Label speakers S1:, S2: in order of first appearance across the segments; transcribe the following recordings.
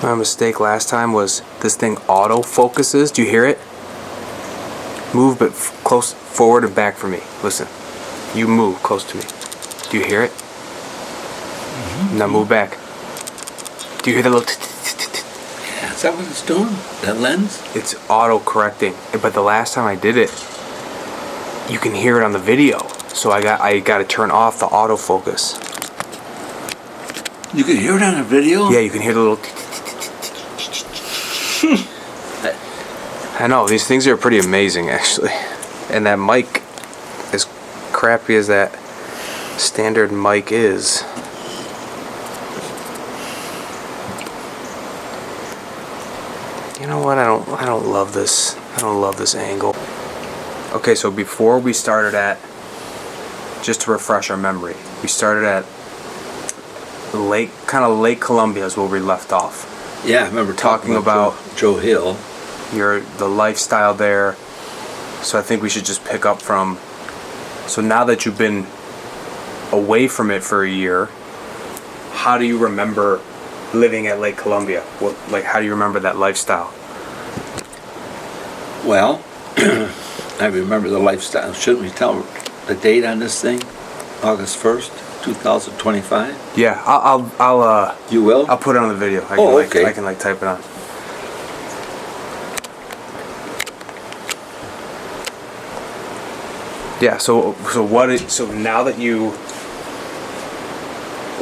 S1: My mistake last time was this thing auto focuses. Do you hear it? Move but close forward and back for me. Listen. You move close to me. Do you hear it? Now move back. Do you hear the little
S2: Yeah, is that what it's doing? That lens?
S1: It's auto correcting. But the last time I did it, you can hear it on the video. So I got to turn off the autofocus.
S2: You can hear it on the video?
S1: Yeah, you can hear the little I know, these things are pretty amazing actually. And that mic, as crappy as that standard mic is, you know what, I don't love this. I don't love this angle. Okay, so before we started at, just to refresh our memory, we started at Lake Columbia is where we left off.
S2: Yeah, I remember talking about Joe Hill.
S1: The lifestyle there. So I think we should just pick up from, so now that you've been away from it for a year, how do you remember living at Lake Columbia? How do you remember that lifestyle?
S2: Well, I remember the lifestyle. Shouldn't we tell the date on this thing? August 1st, 2025?
S1: Yeah, I'll
S2: You will?
S1: I'll put it on the video.
S2: Okay.
S1: I can type it on. Yeah, so now that you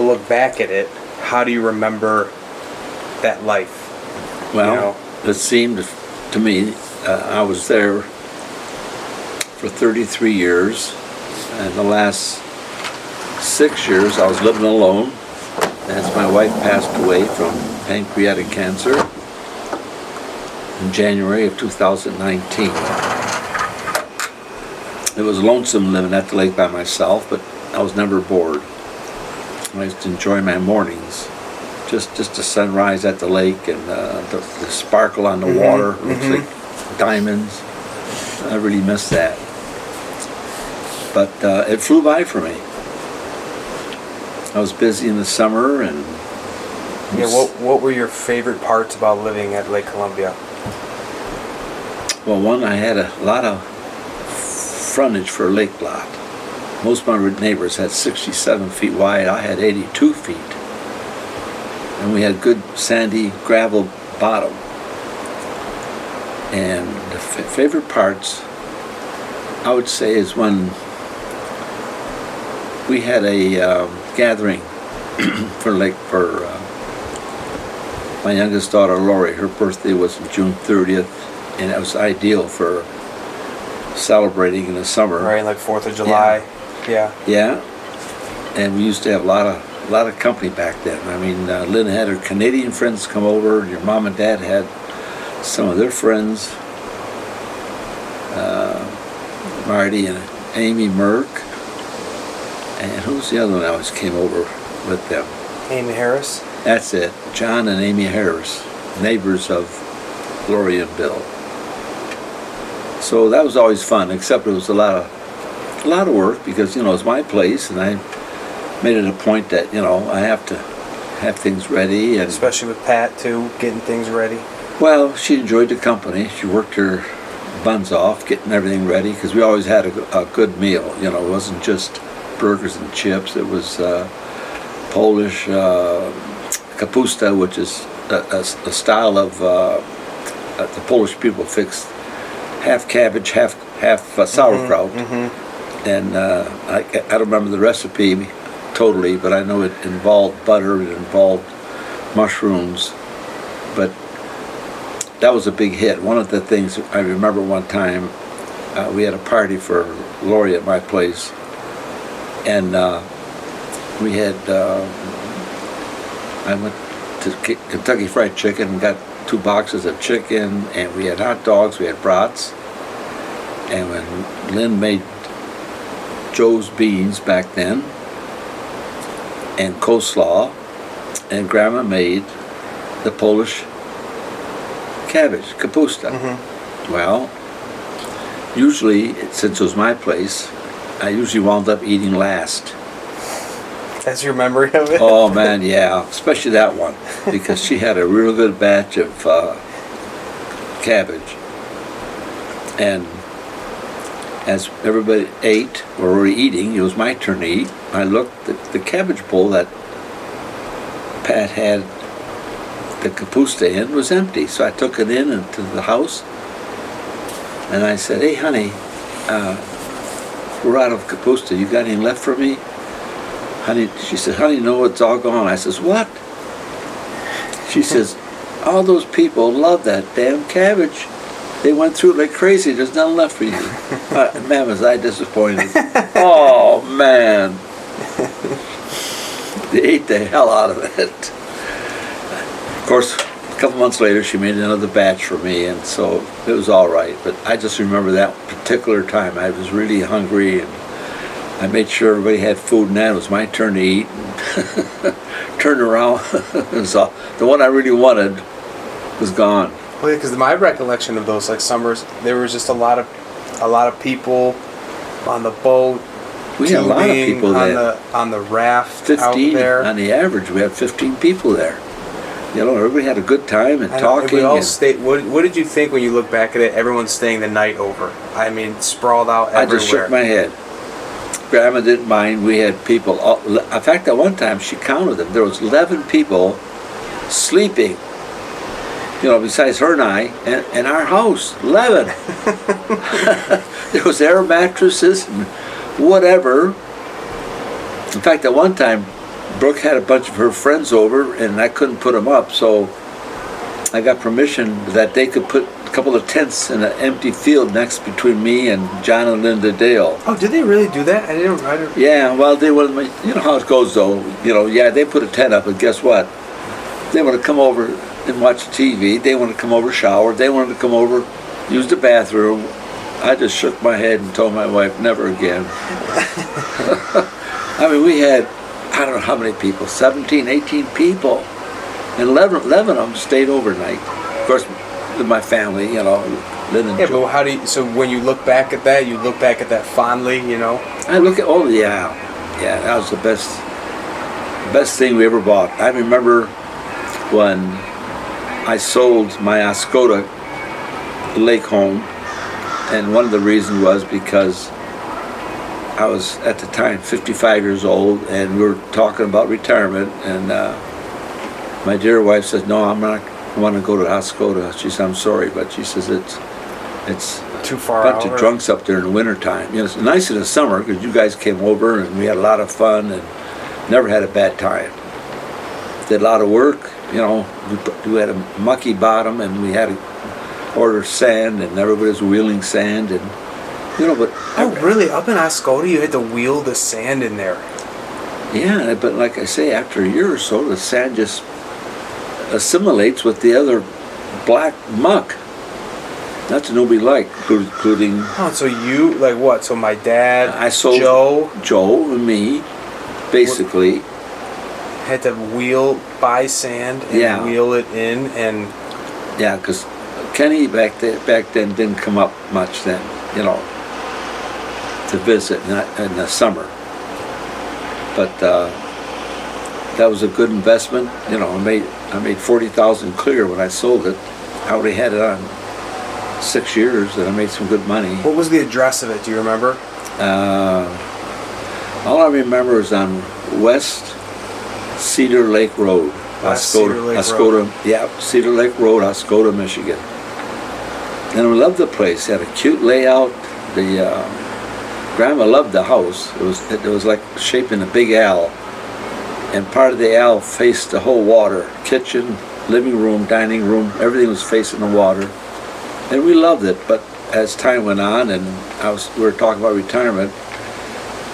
S1: look back at it, how do you remember that life?
S2: Well, it seemed to me, I was there for 33 years, and the last 6 years I was living alone as my wife passed away from pancreatic cancer in January of 2019. It was lonesome living at the lake by myself, but I was never bored. I used to enjoy my mornings. Just the sunrise at the lake and the sparkle on the water. It looks like diamonds. I really miss that. But it flew by for me. I was busy in the summer and...
S1: Yeah, what were your favorite parts about living at Lake Columbia?
S2: Well, one, I had a lot of frontage for a lake lot. Most of my neighbors had 67 feet wide. I had 82 feet. And we had good sandy gravel bottom. And the favorite parts, I would say, is when we had a gathering for my youngest daughter Lori. Her birthday was on June 30th, and it was ideal for celebrating in the summer.
S1: Right, like 4th of July. Yeah.
S2: Yeah. And we used to have a lot of company back then. I mean, Lynn had her Canadian friends come over, and your mom and dad had some of their friends, Marty and Amy Merck, and who's the other one that always came over with them?
S1: Amy Harris?
S2: That's it, John and Amy Harris, neighbors of Lori and Bill. So that was always fun, except it was a lot of work because, you know, it's my place, and I made it a point that, you know, I have to have things ready. And
S1: especially with Pat, too, getting things ready.
S2: Well, she enjoyed the company. She worked her buns off getting everything ready because we always had a good meal. You know, it wasn't just burgers and chips. It was Polish kapusta, which is a style of the Polish people fix half cabbage, half sauerkraut. And I don't remember the recipe totally, but I know it involved butter, it involved mushrooms, but that was a big hit. One of the things I remember one time, we had a party for Lori at my place, and we had, I went to Kentucky Fried Chicken and got 2 boxes of chicken, and we had hot dogs, we had brats, and when Lynn made Joe's beans back then, and coleslaw, and Grandma made the Polish cabbage, kapusta. Well, usually, since it was my place, I usually wound up eating last.
S1: That's your memory of it?
S2: Oh man, yeah, especially that one, because she had a real good batch of cabbage. And as everybody ate, or were eating, it was my turn to eat. I looked at the cabbage bowl that Pat had the kapusta in was empty. So I took it into the house, and I said, "Hey, honey, we're out of kapusta. You got any left for me?" Honey, she said, "Honey, no, it's all gone." I says, "What?" She says, "All those people love that damn cabbage. They went through it like crazy. There's nothing left for you." Man, was I disappointed. Oh, man. They ate the hell out of it. Of course, a couple months later, she made another batch for me, and so it was all right. But I just remember that particular time. I was really hungry, and I made sure everybody had food, and then it was my turn to eat. Turned around, so the one I really wanted was gone.
S1: Well, because my recollection of those like summers, there was just a lot of people on the boat.
S2: We had a lot of people there.
S1: On the raft
S2: 15
S1: out there.
S2: On the average, we had 15 people there. You know, everybody had a good time and talking.
S1: We all stayed. What did you think when you look back at it? Everyone's staying the night over. I mean, sprawled out everywhere.
S2: I just shook my head. Grandma didn't mind. We had people. In fact, at one time she counted them. There was 11 people sleeping. You know, besides her and I, and our house, 11. There was air mattresses and whatever. In fact, at one time, Brooke had a bunch of her friends over, and I couldn't put them up, so I got permission that they could put a couple of tents in an empty field next between me and John and Linda Dale.
S1: Oh, did they really do that? I didn't.
S2: Yeah, well, they would. You know how it goes, though. You know, yeah, they put a tent up, but guess what? They want to come over and watch TV. They want to come over, shower. They wanted to come over, use the bathroom. I just shook my head and told my wife, never again. I mean, we had, I don't know how many people, 17, 18 people. And 11 of them stayed overnight. Of course, with my family, you know, Lynn and
S1: Yeah,
S2: Joe.
S1: but how do you, so when you look back at that, you look back at that fondly, you know?
S2: I look at, oh yeah, that was the best thing we ever bought. I remember when I sold my Oscoda lake home, and one of the reasons was because I was at the time 55 years old, and we were talking about retirement, and my dear wife says, "No, I'm not want to go to Oscoda." She said, "I'm sorry, but she says it's
S1: Too far
S2: a bunch
S1: out,
S2: of drunks up there in the wintertime. You know, it's nice in the summer because you guys came over and we had a lot of fun and never had a bad time. Did a lot of work, you know. We had a mucky bottom, and we had to order sand, and everybody was wheeling sand, and you know, but
S1: Oh, really? Up in Oscoda, you had to wheel the sand in there?
S2: yeah, but like I say, after a year or so, the sand just assimilates with the other black muck. That's what nobody liked, including.
S1: Oh, so you, like what? So my dad,
S2: I sold Joe and me, basically.
S1: had to buy sand and wheel it in, and
S2: yeah, because Kenny back then didn't come up much then, you know, to visit in the summer. But that was a good investment. You know, I made 40,000 clear when I sold it. I already had it on 6 years, and I made some good money.
S1: What was the address of it? Do you remember?
S2: All I remember is on West Cedar Lake Road, Oscoda. Yeah, Cedar Lake Road, Oscoda, Michigan. And we loved the place. It had a cute layout. The Grandma loved the house. It was like shaped in a big L, and part of the L faced the whole water. Kitchen, living room, dining room, everything was facing the water, and we loved it. But as time went on, and we were talking about retirement,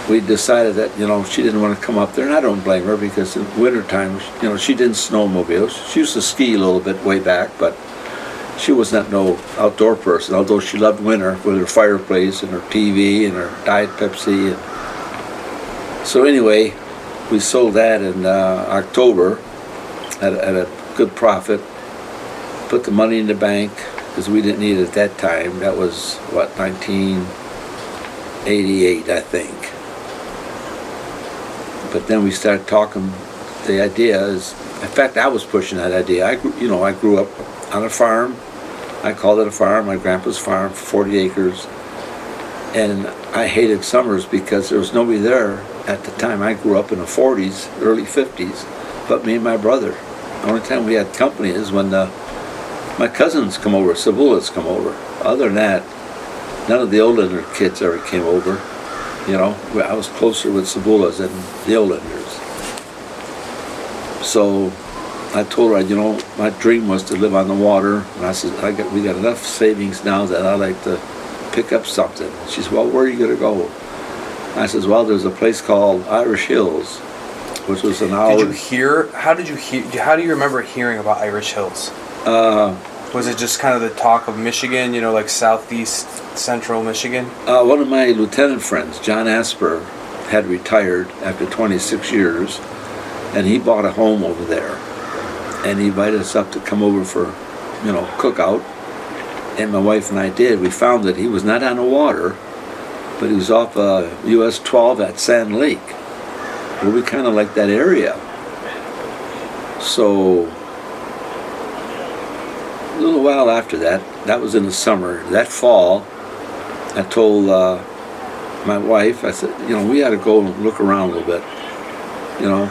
S2: we decided that, you know, she didn't want to come up there, and I don't blame her, because in wintertime, you know, she didn't snowmobile. She used to ski a little bit way back, but she was not no outdoor person, although she loved winter with her fireplace and her TV and her Diet Pepsi. And so anyway, we sold that in October at a good profit, put the money in the bank, because we didn't need it at that time. That was, what, 1988, I think. But then we started talking. The idea is, in fact, I was pushing that idea. I grew up on a farm. I called it a farm. My grandpa's farm, 40 acres. And I hated summers because there was nobody there at the time. I grew up in the 40s, early 50s, but me and my brother. The only time we had company is when my cousins come over, Cebulas come over. Other than that, none of the Olander kids ever came over. You know, I was closer with Cebulas than the Olanders. So I told her, you know, my dream was to live on the water. And I said, we got enough savings now that I'd like to pick up something. She said, well, where are you going to go? I says, well, there's a place called Irish Hills, which was an hour.
S1: How do you remember hearing about Irish Hills? Was it just kind of the talk of Michigan, you know, like southeast, central Michigan?
S2: One of my lieutenant friends, John Asper, had retired after 26 years, and he bought a home over there. And he invited us up to come over for, you know, cookout. And my wife and I did. We found that he was not on the water, but he was off US 12 at Sand Lake. Well, we kind of liked that area. So a little while after that, that was in the summer, that fall, I told my wife, I said, you know, we ought to go and look around a little bit, you know,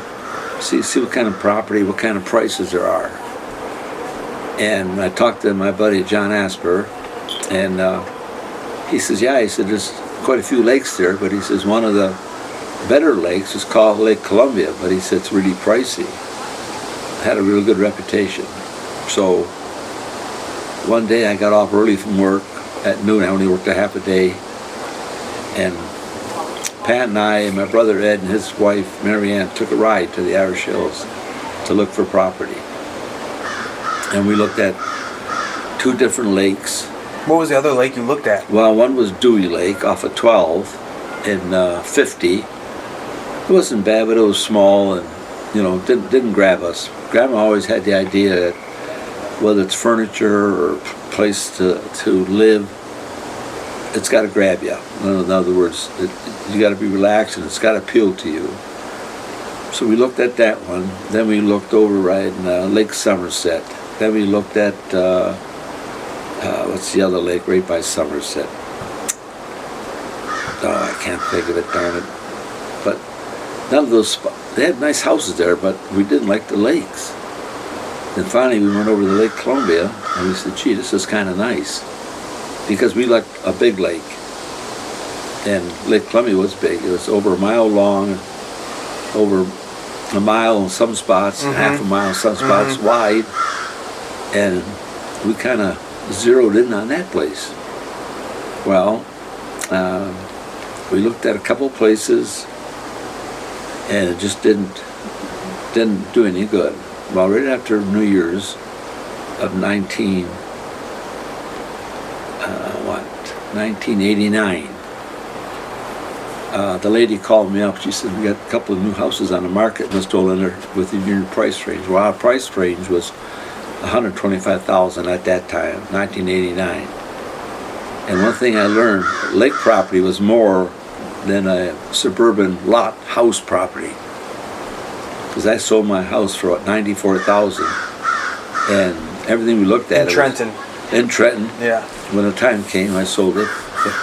S2: see what kind of property, what kind of prices there are. And I talked to my buddy John Asper, and he says, yeah, he said, there's quite a few lakes there, but he says one of the better lakes is called Lake Columbia, but he said it's really pricey. It had a real good reputation. So one day I got off early from work at noon. I only worked a half a day, and Pat and I and my brother Ed and his wife Mary Ann took a ride to the Irish Hills to look for property. And we looked at 2 different lakes.
S1: What was the other lake you looked at?
S2: Well, one was Dewey Lake off of 12 in 50. It wasn't bad, but it was small and, you know, didn't grab us. Grandma always had the idea that whether it's furniture or place to live, it's got to grab you. In other words, you got to be relaxed and it's got to appeal to you. So we looked at that one. Then we looked over right in Lake Somerset. Then we looked at what's the other lake right by Somerset? Oh, I can't think of it, darn it. But none of those, they had nice houses there, but we didn't like the lakes. Then finally we went over to Lake Columbia, and we said, gee, this is kind of nice. Because we liked a big lake. And Lake Columbia was big. It was over a mile long, over a mile in some spots, half a mile in some spots wide. And we kind of zeroed in on that place. Well, we looked at a couple places, and it just didn't do any good. Well, right after New Year's of 1989, the lady called me up. She said, we got a couple of new houses on the market, Mr. Olander, within your price range. Well, our price range was $125,000 at that time, 1989. And one thing I learned, lake property was more than a suburban lot house property. Because I sold my house for $94,000, and everything we looked at
S1: in Trenton.
S2: In Trenton.
S1: Yeah.
S2: When the time came, I sold it. But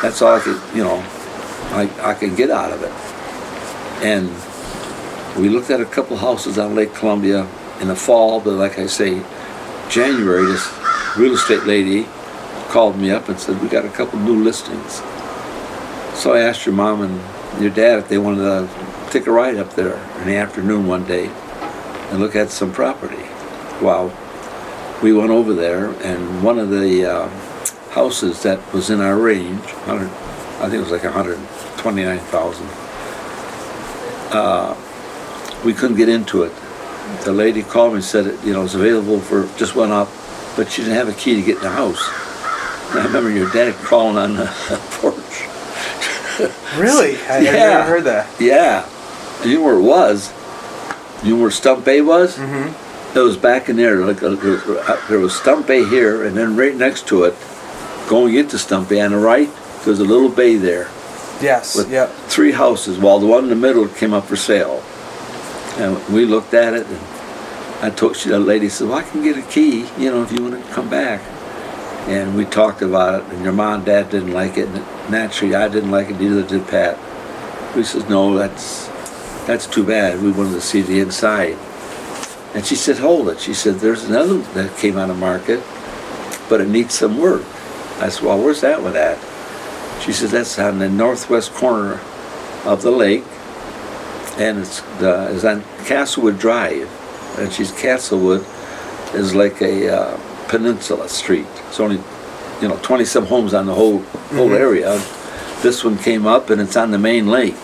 S2: that's all I could, you know, I could get out of it. And we looked at a couple houses on Lake Columbia in the fall, but like I say, January, this real estate lady called me up and said, we got a couple new listings. So I asked your mom and your dad if they wanted to take a ride up there in the afternoon one day and look at some property. Well, we went over there, and one of the houses that was in our range, I think it was like $129,000, we couldn't get into it. The lady called me and said it, you know, it was available for, just went up, but she didn't have a key to get in the house. And I remember your dad crawling on the porch.
S1: Really? I've never heard that.
S2: Yeah. You know where it was? You know where Stump Bay was?
S1: Mm-hmm.
S2: It was back in there. Like there was Stump Bay here, and then right next to it, going into Stump Bay on the right, there's a little bay there.
S1: Yes.
S2: with
S1: Yep.
S2: 3 houses, while the one in the middle came up for sale. And we looked at it, and the lady said, well, I can get a key, you know, if you want to come back. And we talked about it, and your mom and dad didn't like it, and naturally I didn't like it, neither did Pat. We said, no, that's too bad. We wanted to see the inside. And she said, hold it. She said, there's another that came on the market, but it needs some work. I said, well, where's that one at? She said, that's on the northwest corner of the lake, and it's on Castlewood Drive. And Castlewood is like a peninsula street. It's only, 20-some homes on the whole area. This one came up, and it's on the main lake.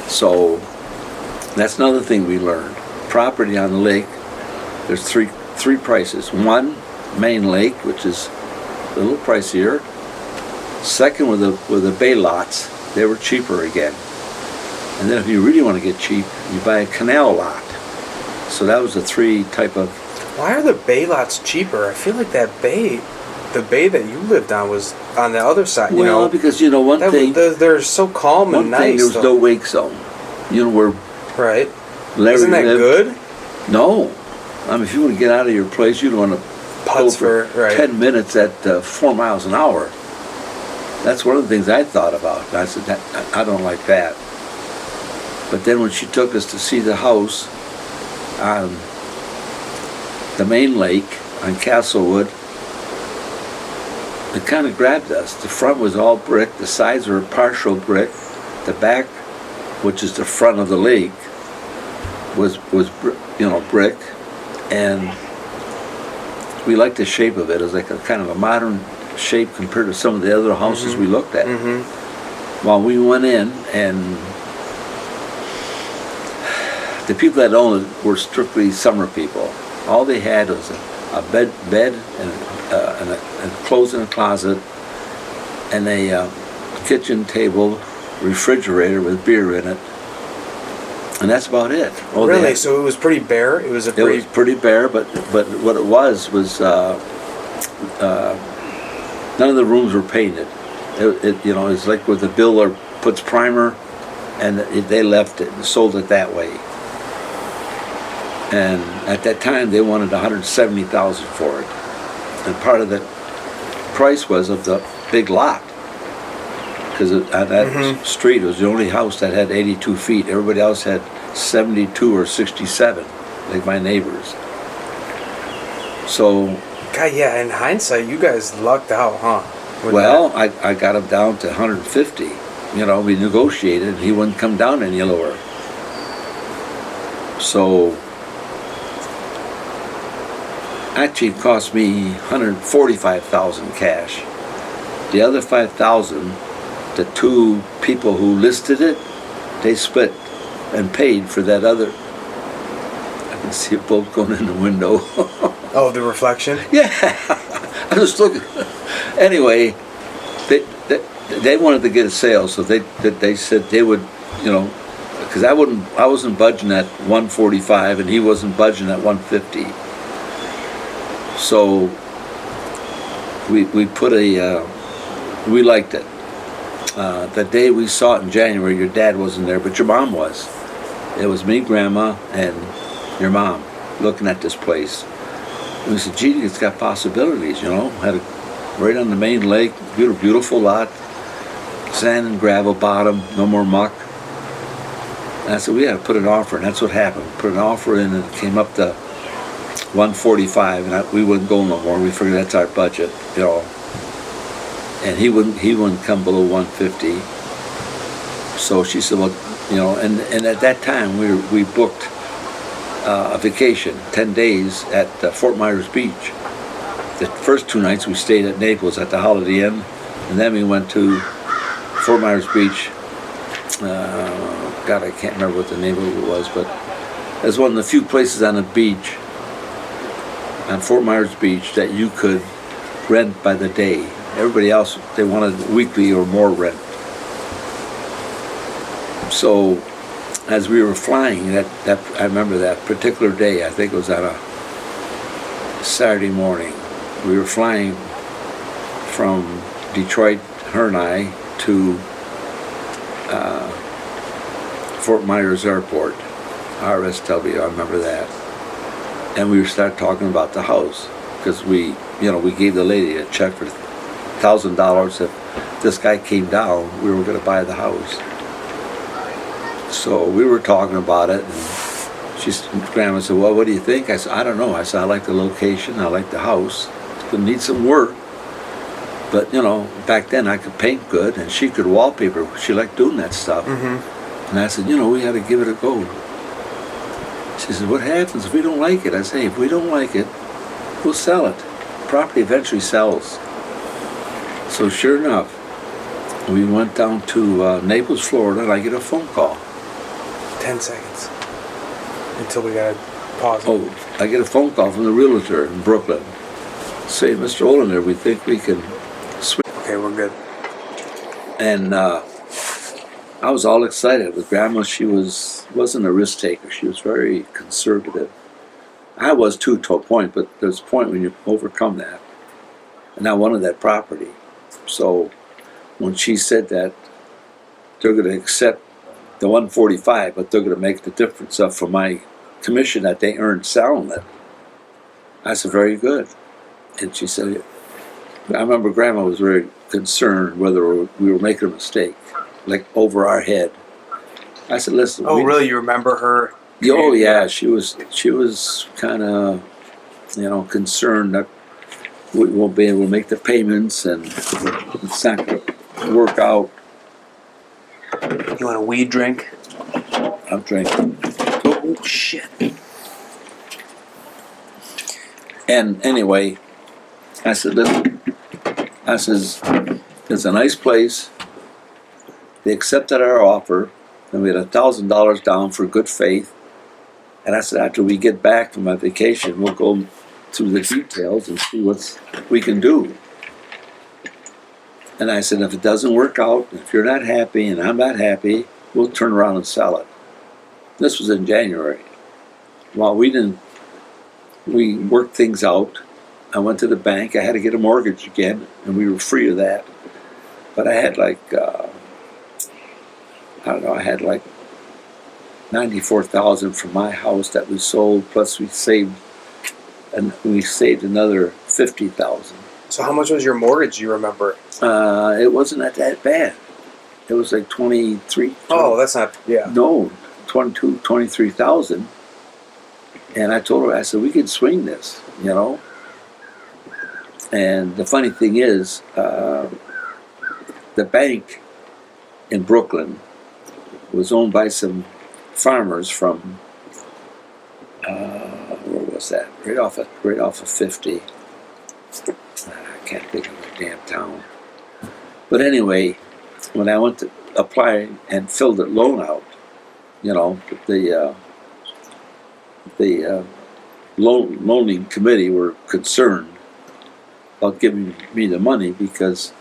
S2: So that's another thing we learned. Property on the lake, there's three prices. One, main lake, which is a little pricier. Second, with the bay lots, they were cheaper again. And then if you really want to get cheap, you buy a canal lot. So that was the 3 type of.
S1: Why are the bay lots cheaper? I feel like the bay that you lived on was on the other side.
S2: Well, because one thing.
S1: They're so calm and nice.
S2: One thing, there was no wake zone. Where.
S1: Right.
S2: Larry
S1: Isn't that
S2: lived.
S1: good?
S2: No. I mean, if you want to get out of your place, you don't want to
S1: Putts
S2: go for
S1: right.
S2: 10 minutes at 4 miles an hour. That's one of the things I thought about. I said, I don't like that. But then when she took us to see the house on the main lake on Castlewood, it kind of grabbed us. The front was all brick, the sides were partial brick, the back, which is the front of the lake, was brick, and we liked the shape of it. It was like a kind of a modern shape compared to some of the other houses we looked at. Well, we went in, and the people that owned it were strictly summer people. All they had was a bed and clothes in a closet, and a kitchen table, refrigerator with beer in it, and that's about it.
S1: Really? So it was pretty bare? It was
S2: pretty bare, but what it was none of the rooms were painted. It's like where the builder puts primer, and they left it and sold it that way. And at that time, they wanted $170,000 for it, and part of the price was of the big lot. Because on that street, it was the only house that had 82 feet. Everybody else had 72 or 67, like my neighbors. So,
S1: God, yeah, in hindsight, you guys lucked out, huh?
S2: I got him down to 150. We negotiated, and he wouldn't come down any lower. So, actually, it cost me $145,000 cash. The other $5,000, the 2 people who listed it, they split and paid for that other. I can see a boat going in the window.
S1: Oh, the reflection?
S2: Yeah, I was looking. Anyway, they wanted to get a sale, so they said they would, because I wasn't budging at 145, and he wasn't budging at 150. So we put we liked it. The day we saw it in January, your dad wasn't there, but your mom was. It was me, Grandma, and your mom looking at this place. And we said, gee, it's got possibilities, Had it right on the main lake, beautiful lot, sand and gravel bottom, no more muck. And I said, we had to put an offer, and that's what happened. Put an offer in, and it came up to 145, and we wouldn't go no more. We figured that's our budget, And he wouldn't come below 150. So she said, well, and at that time we booked a vacation, 10 days at Fort Myers Beach. The first 2 nights we stayed at Naples at the Holiday Inn, and then we went to Fort Myers Beach. God, I can't remember what the name of it was, but it was one of the few places on the beach, on Fort Myers Beach, that you could rent by the day. Everybody else, they wanted weekly or more rent. So, as we were flying, I remember that particular day, I think it was on a Saturday morning. We were flying from Detroit, her and I, to to Fort Myers Airport, RSW, I remember that. And we started talking about the house, because we gave the lady a check for $1,000. If this guy came down, we were going to buy the house. So we were talking about it, and Grandma said, well, what do you think? I said, I don't know. I said, I like the location, I like the house. It's going to need some work. But, back then I could paint good, and she could wallpaper. She liked doing that stuff. And I said, we had to give it a go. She said, what happens if we don't like it? I said, hey, if we don't like it, we'll sell it. Property eventually sells. So sure enough, we went down to Naples, Florida, and I get a phone call.
S1: 10 seconds. Until we got to pause.
S2: Oh, I get a phone call from the realtor in Brooklyn. Say, Mr. Olander, we think we can switch.
S1: Okay, we're good.
S2: And I was all excited. With Grandma, she wasn't a risk taker. She was very conservative. I was too, to a point, but there's a point when you overcome that. And I wanted that property. So when she said that they're going to accept the 145, but they're going to make the difference up for my commission that they earned selling it, I said, very good. And she said, I remember Grandma was very concerned whether we were making a mistake, like over our head. I said, listen.
S1: Oh, really? You remember her?
S2: Oh, yeah. She was kind of, concerned that we won't be able to make the payments and it's not going to work out.
S1: You want a weed drink?
S2: I'm drinking.
S1: Oh, shit.
S2: And anyway, I said, listen, it's a nice place. They accepted our offer, and we had $1,000 down for good faith. And I said, after we get back from my vacation, we'll go through the details and see what we can do. And I said, if it doesn't work out, if you're not happy and I'm not happy, we'll turn around and sell it. This was in January. Well, we worked things out. I went to the bank. I had to get a mortgage again, and we were free of that. But I had I had like $94,000 from my house that we sold, plus we saved another $50,000.
S1: So how much was your mortgage, do you remember?
S2: It wasn't that bad. It was like 23.
S1: Oh, that's not, yeah.
S2: No, 23,000. And I told her, I said, we could swing this, And the funny thing is, the bank in Brooklyn was owned by some farmers from, where was that? Right off of 50. I can't think of the damn town. But anyway, when I went to apply and filled the loan out, the loaning committee were concerned about giving me the money because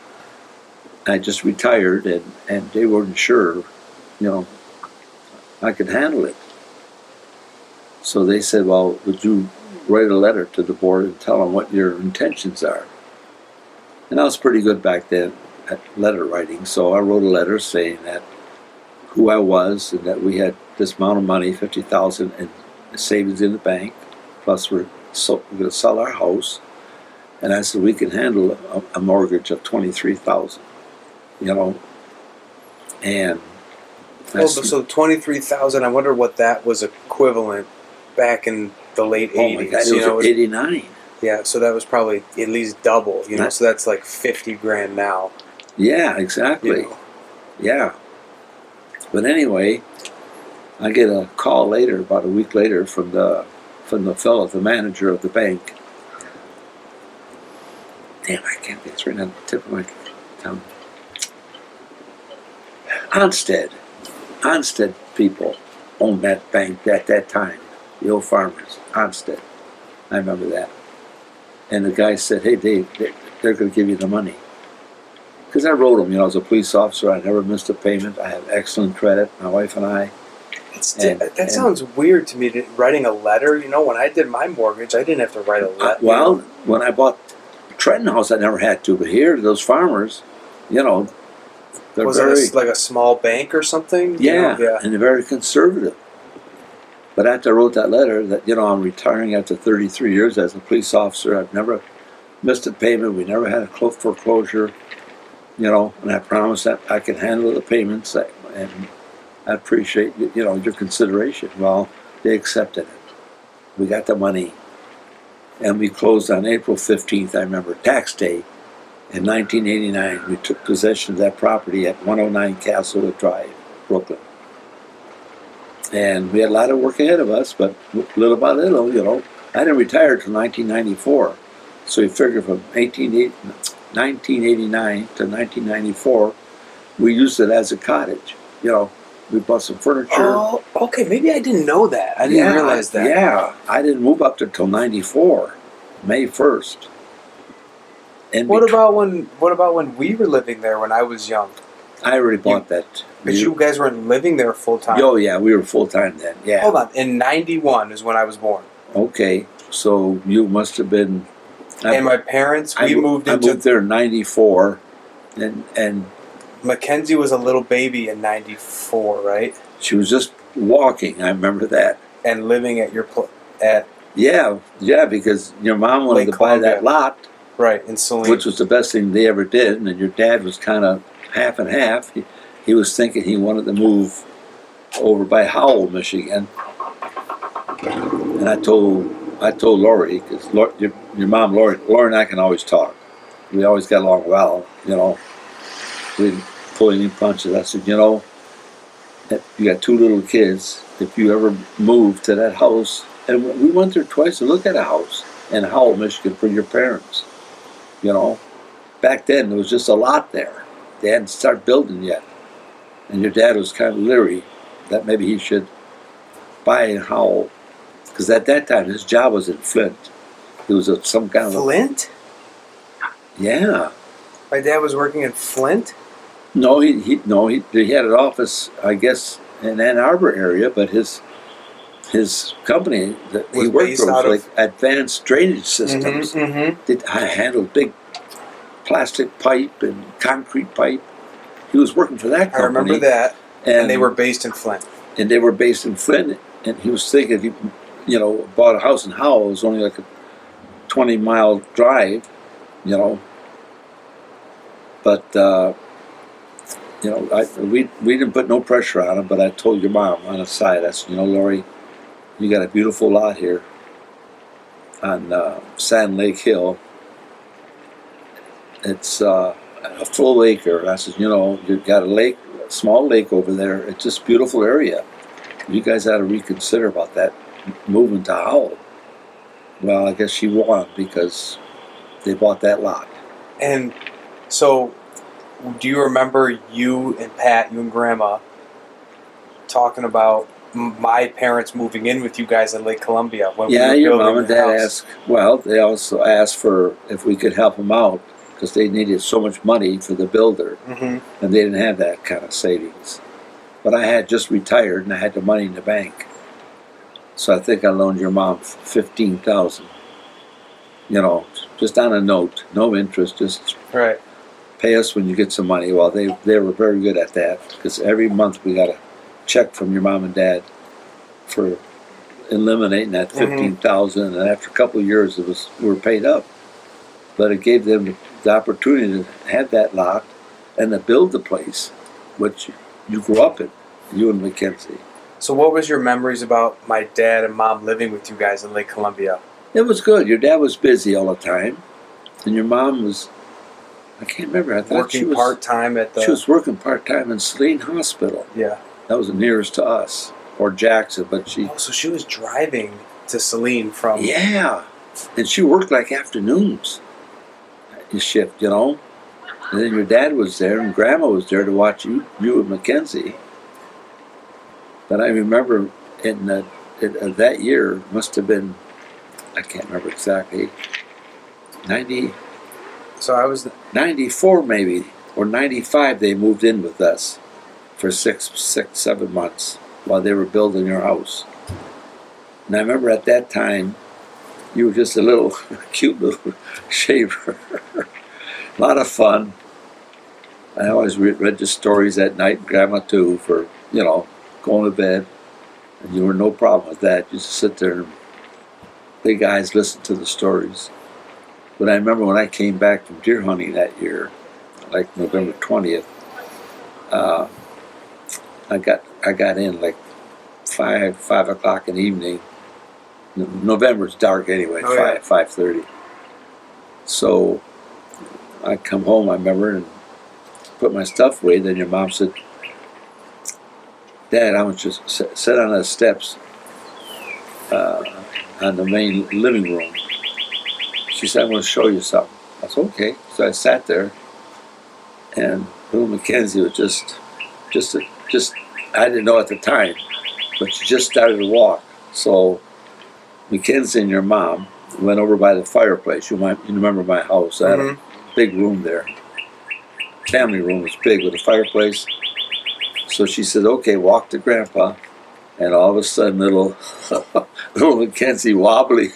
S2: I just retired and they weren't sure, I could handle it. So they said, well, would you write a letter to the board and tell them what your intentions are? And I was pretty good back then at letter writing, so I wrote a letter saying that who I was and that we had this amount of money, $50,000 in savings in the bank, plus we're going to sell our house. And I said, we can handle a mortgage of $23,000, And
S1: so $23,000. I wonder what that was equivalent back in the late 80s.
S2: Oh my God, it was 89.
S1: Yeah, so that was probably at least double. So that's like $50,000 now.
S2: Yeah, exactly. Yeah. But anyway, I get a call later, about a week later, from the fellow, the manager of the bank. Damn, I can't think. It's right on the tip of my tongue. Onstead people owned that bank at that time. The old farmers, Onstead. I remember that. And the guy said, hey, Dave, they're going to give you the money. Because I wrote them, I was a police officer. I never missed a payment. I have excellent credit, my wife and I.
S1: That sounds weird to me, writing a letter. When I did my mortgage, I didn't have to write a letter.
S2: Well, when I bought Trenton House, I never had to. But here, those farmers, the They're
S1: Was
S2: very,
S1: it like a small bank or something? You
S2: yeah,
S1: know? Yeah.
S2: and they're very conservative. But after I wrote that letter that, I'm retiring after 33 years as a police officer, I've never missed a payment. We never had a foreclosure, and I promised that I could handle the payments, and I appreciate, your consideration. Well, they accepted it. We got the money, and we closed on April 15th, I remember, tax day, in 1989. We took possession of that property at 109 Castlewood Drive, Brooklyn. And we had a lot of work ahead of us, but little by little, I didn't retire till 1994. So you figure from 1989 to 1994, we used it as a cottage. We bought some furniture.
S1: Oh, okay. Maybe I didn't know that. I didn't realize that.
S2: Yeah, I didn't move up there till 94, May 1st. And
S1: What about when we were living there when I was young?
S2: I already bought that.
S1: But you guys weren't living there full time.
S2: Oh yeah, we were full time then. Yeah.
S1: Hold on. In 91 is when I was born.
S2: Okay, so you must have been.
S1: And my parents, we moved
S2: I
S1: into.
S2: moved there in 94, and
S1: Mackenzie was a little baby in 94, right?
S2: she was just walking. I remember that.
S1: And living at at
S2: Yeah, because your mom wanted
S1: Lake
S2: to buy that
S1: Columbia.
S2: lot,
S1: right in Saline.
S2: which was the best thing they ever did, and your dad was kind of half and half. He was thinking he wanted to move over by Howell, Michigan, and I told Lori, because your mom, Lori and I can always talk. We always got along well, We didn't pull any punches. I said, you got 2 little kids. If you ever move to that house, and we went there twice to look at a house in Howell, Michigan for your parents. Back then there was just a lot there. They hadn't started building yet, and your dad was kind of leery that maybe he should buy in Howell, because at that time his job was in Flint. It was some kind of
S1: Flint?
S2: Yeah.
S1: My dad was working in Flint?
S2: No, he had an office, I guess, in Ann Arbor area, but his company that he
S1: Was
S2: worked
S1: based
S2: for was
S1: out of-
S2: like advanced drainage systems. I handled big plastic pipe and concrete pipe. He was working for that company.
S1: I remember that. And they were based in Flint.
S2: And they were based in Flint, and he was thinking if he, bought a house in Howell, it was only like a 20-mile drive, But we didn't put no pressure on him. But I told your mom on the side, I said, Lori, you got a beautiful lot here on Sand Lake Hill. It's a full acre. And I said, you've got a small lake over there. It's just a beautiful area. You guys ought to reconsider about that, moving to Howell. Well, I guess she won because they bought that lot.
S1: And so, do you remember you and Pat, you and Grandma, talking about my parents moving in with you guys in Lake Columbia? When
S2: Yeah,
S1: we were
S2: your
S1: building
S2: mom and dad
S1: house?
S2: asked. Well, they also asked for if we could help them out because they needed so much money for the builder, and they didn't have that kind of savings. But I had just retired and I had the money in the bank, so I think I loaned your mom $15,000. Just on a note, no interest, just
S1: Right.
S2: pay us when you get some money. Well, they were very good at that because every month we got a check from your mom and dad for eliminating that $15,000, and after a couple of years, we were paid up. But it gave them the opportunity to have that lot and to build the place, which you grew up in, you and Mackenzie.
S1: So, what was your memories about my dad and mom living with you guys in Lake Columbia?
S2: It was good. Your dad was busy all the time, and your mom was, I can't remember. I thought
S1: Working part-time at the...
S2: She was working part-time in Saline Hospital.
S1: Yeah.
S2: That was the nearest to us, or Jackson, but she...
S1: Oh, so she was driving to Saline from...
S2: Yeah, and she worked like afternoons, his shift, And then your dad was there, and Grandma was there to watch you and Mackenzie. But I remember in that year, must have been, I can't remember exactly, 90...
S1: So I was...
S2: 94 maybe, or 95, they moved in with us for 7 months while they were building your house. And I remember at that time, you were just a little cute little shaver. A lot of fun. I always read the stories at night, Grandma too, for, going to bed. And you were no problem with that. You just sit there and big eyes listen to the stories. But I remember when I came back from deer hunting that year, like November 20th, uh, I got in like 5 o'clock in the evening. November's dark anyway,
S1: Oh, yeah.
S2: 5:30. So I come home, I remember, and put my stuff away. Then your mom said, "Dad, I want you to sit on the steps on the main living room." She said, "I'm going to show you something." I said, "Okay." So I sat there, and little Mackenzie was just, I didn't know at the time, but she just started to walk. So Mackenzie and your mom went over by the fireplace. You remember my house? I had a big room there. Family room was big with a fireplace. So she said, "Okay, walk to Grandpa." And all of a sudden, little Mackenzie wobbly.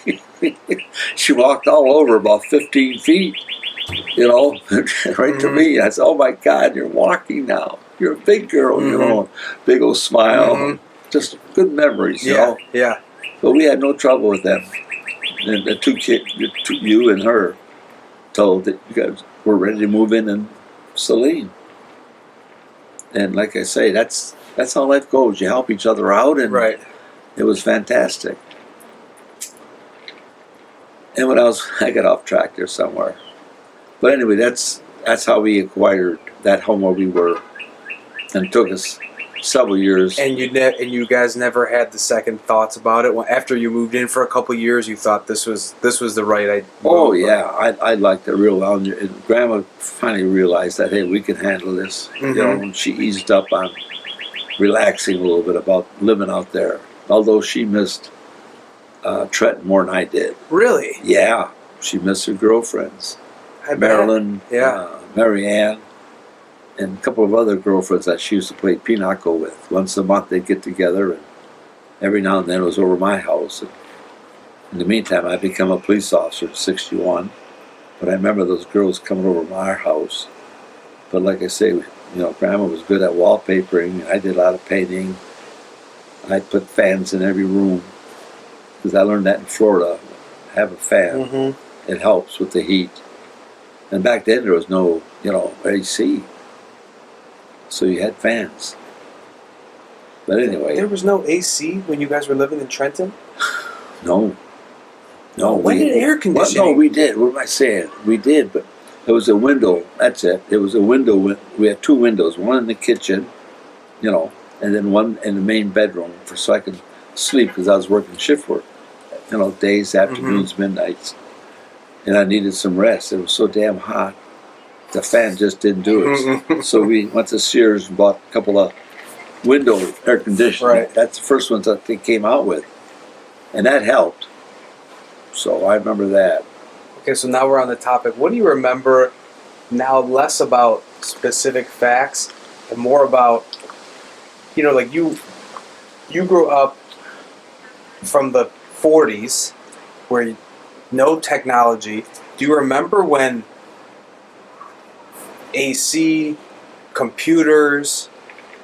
S2: She walked all over about 15 feet, right to me. I said, "Oh my God, you're walking now. You're a big girl, big old smile. Just good memories,
S1: Yeah.
S2: But we had no trouble with them. And the two kids, you and her, told that you guys were ready to move in Saline. And like I say, that's how life goes. You help each other out, and
S1: Right.
S2: it was fantastic. And I got off track there somewhere. But anyway, that's how we acquired that home where we were, and it took us several years.
S1: And you guys never had the second thoughts about it. After you moved in for a couple years, you thought this was the right idea.
S2: Oh yeah, I liked it real well. And Grandma finally realized that, hey, we can handle this. And she eased up on relaxing a little bit about living out there. Although she missed Trenton more than I did.
S1: Really?
S2: Yeah, she missed her girlfriends. Marilyn, Mary Ann, and a couple of other girlfriends that she used to play pinochle with. Once a month they'd get together, and every now and then it was over my house. And in the meantime, I became a police officer at 61. But I remember those girls coming over to our house. But like I say, Grandma was good at wallpapering. I did a lot of painting. I put fans in every room because I learned that in Florida. Have a fan. It helps with the heat. And back then there was no, AC. So you had fans. But anyway.
S1: There was no AC when you guys were living in Trenton?
S2: No.
S1: When did air conditioning?
S2: Well, no, we did. What am I saying? We did, but there was a window. That's it. There was a window. We had two windows. One in the kitchen, and then one in the main bedroom so I could sleep because I was working shift work. Days, afternoons, midnights. And I needed some rest. It was so damn hot. The fan just didn't do it. So we went to Sears and bought a couple of window air conditioning.
S1: Right.
S2: That's the first ones that they came out with. And that helped. So I remember that.
S1: Okay, so now we're on the topic. What do you remember now, less about specific facts and more about, like you grew up from the 40s where no technology. Do you remember when AC, computers,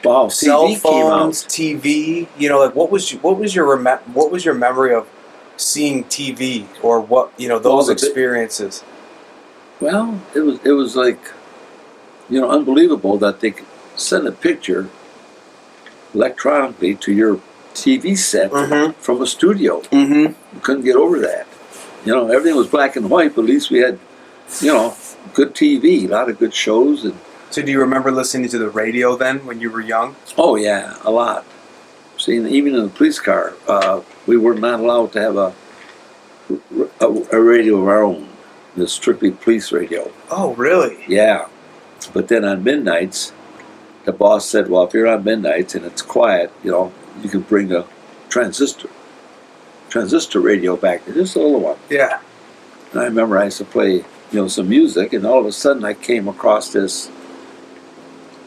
S1: cell phones, TV? What was your memory of seeing TV, or what those experiences?
S2: Well, it was like unbelievable that they could send a picture electronically to your TV set from a studio. You couldn't get over that. Everything was black and white, but at least we had good TV, a lot of good shows. And
S1: so do you remember listening to the radio then when you were young?
S2: Oh yeah, a lot. See, even in the police car, we were not allowed to have a radio of our own. It was strictly police radio.
S1: Oh, really?
S2: Yeah. But then on midnights, the boss said, well, if you're on midnights and it's quiet, you can bring a transistor radio back there, just a little one.
S1: Yeah.
S2: And I remember I used to play, some music, and all of a sudden I came across this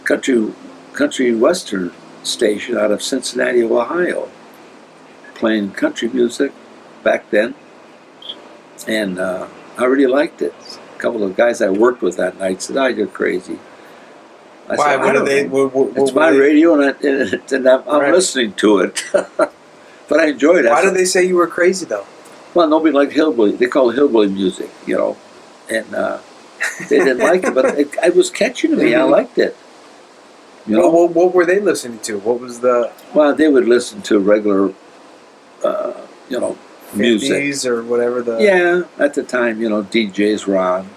S2: country western station out of Cincinnati, Ohio, playing country music back then, and I really liked it. A couple of guys I worked with that night said, "Oh, you're crazy." I
S1: Why?
S2: said,
S1: What
S2: I
S1: do
S2: don't
S1: they?
S2: know.
S1: What
S2: It's
S1: were
S2: my
S1: they-
S2: radio, and I'm
S1: Right.
S2: listening to it. But I enjoyed it.
S1: Why did they say you were crazy though?
S2: Well, nobody liked hillbilly. They call it hillbilly music, and they didn't like it, but it was catchy to me. I
S1: Mhm.
S2: liked it.
S1: What were they listening to? What was the
S2: Well, they would listen to regular, uh, music.
S1: 50s or whatever the?
S2: Yeah, at the time, DJs were on.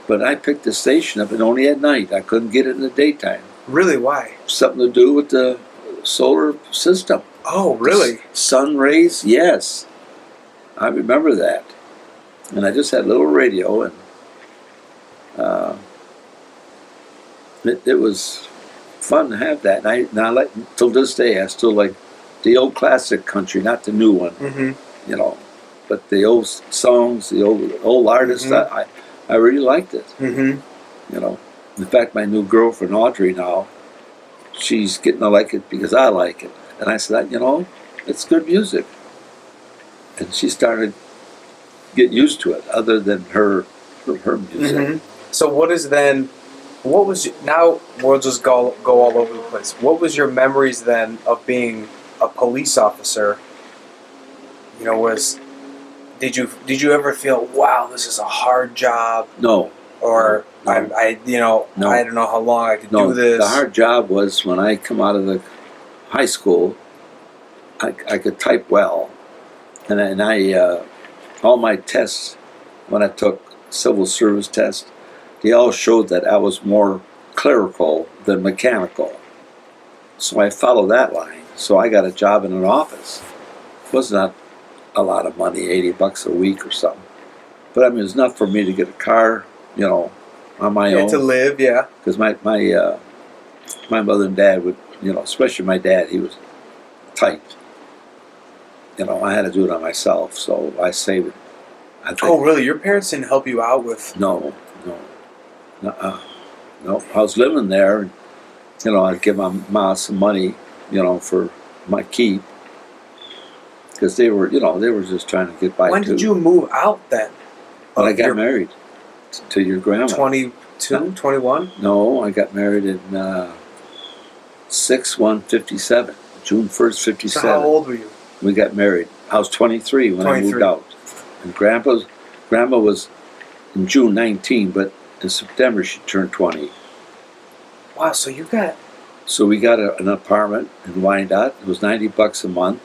S2: But I picked the station up, and only at night. I couldn't get it in the daytime.
S1: Really? Why?
S2: Something to do with the solar system.
S1: Oh, really?
S2: Sun rays, yes. I remember that. And I just had a little radio, and it was fun to have that. And I like, till this day, I still like the old classic country, not the new one,
S1: Mm-hmm.
S2: But the old songs, the old artists,
S1: Mhm.
S2: I really liked it.
S1: Mm-hmm.
S2: In fact, my new girlfriend, Audrey, now, she's getting to like it because I like it. And I said, it's good music. And she started getting used to it, other than her music.
S1: Mm-hmm. So what is then? What was now? We'll just go all over the place. What was your memories then of being a police officer? Did you ever feel, wow, this is a hard job,
S2: No.
S1: or
S2: No.
S1: I
S2: No.
S1: I don't know how long I could
S2: No,
S1: do this.
S2: the hard job was when I come out of the high school, I could type well. And I all my tests, when I took civil service tests, they all showed that I was more clerical than mechanical. So I followed that line. So I got a job in an office. It was not a lot of money, $80 a week or something. But I mean, it's enough for me to get a car, on my own.
S1: To live, yeah.
S2: Because my mother and dad would, especially my dad, he was tight. I had to do it on myself, so I saved it. I think,
S1: Oh, really? Your parents didn't help you out with?
S2: no. No. I was living there, and I'd give my mom some money, for my keep, because they were just trying to get by.
S1: When
S2: too.
S1: did you move out then?
S2: When I got married to your grandma.
S1: 22, 21?
S2: No, I got married in 6/1/57, June 1st, 57.
S1: So how old were you?
S2: We got married. I was 23 when I moved
S1: 23.
S2: out. And grandma was in June 19, but in September she turned 20.
S1: Wow, so you got...
S2: So we got an apartment in Wyandotte. It was $90 a month.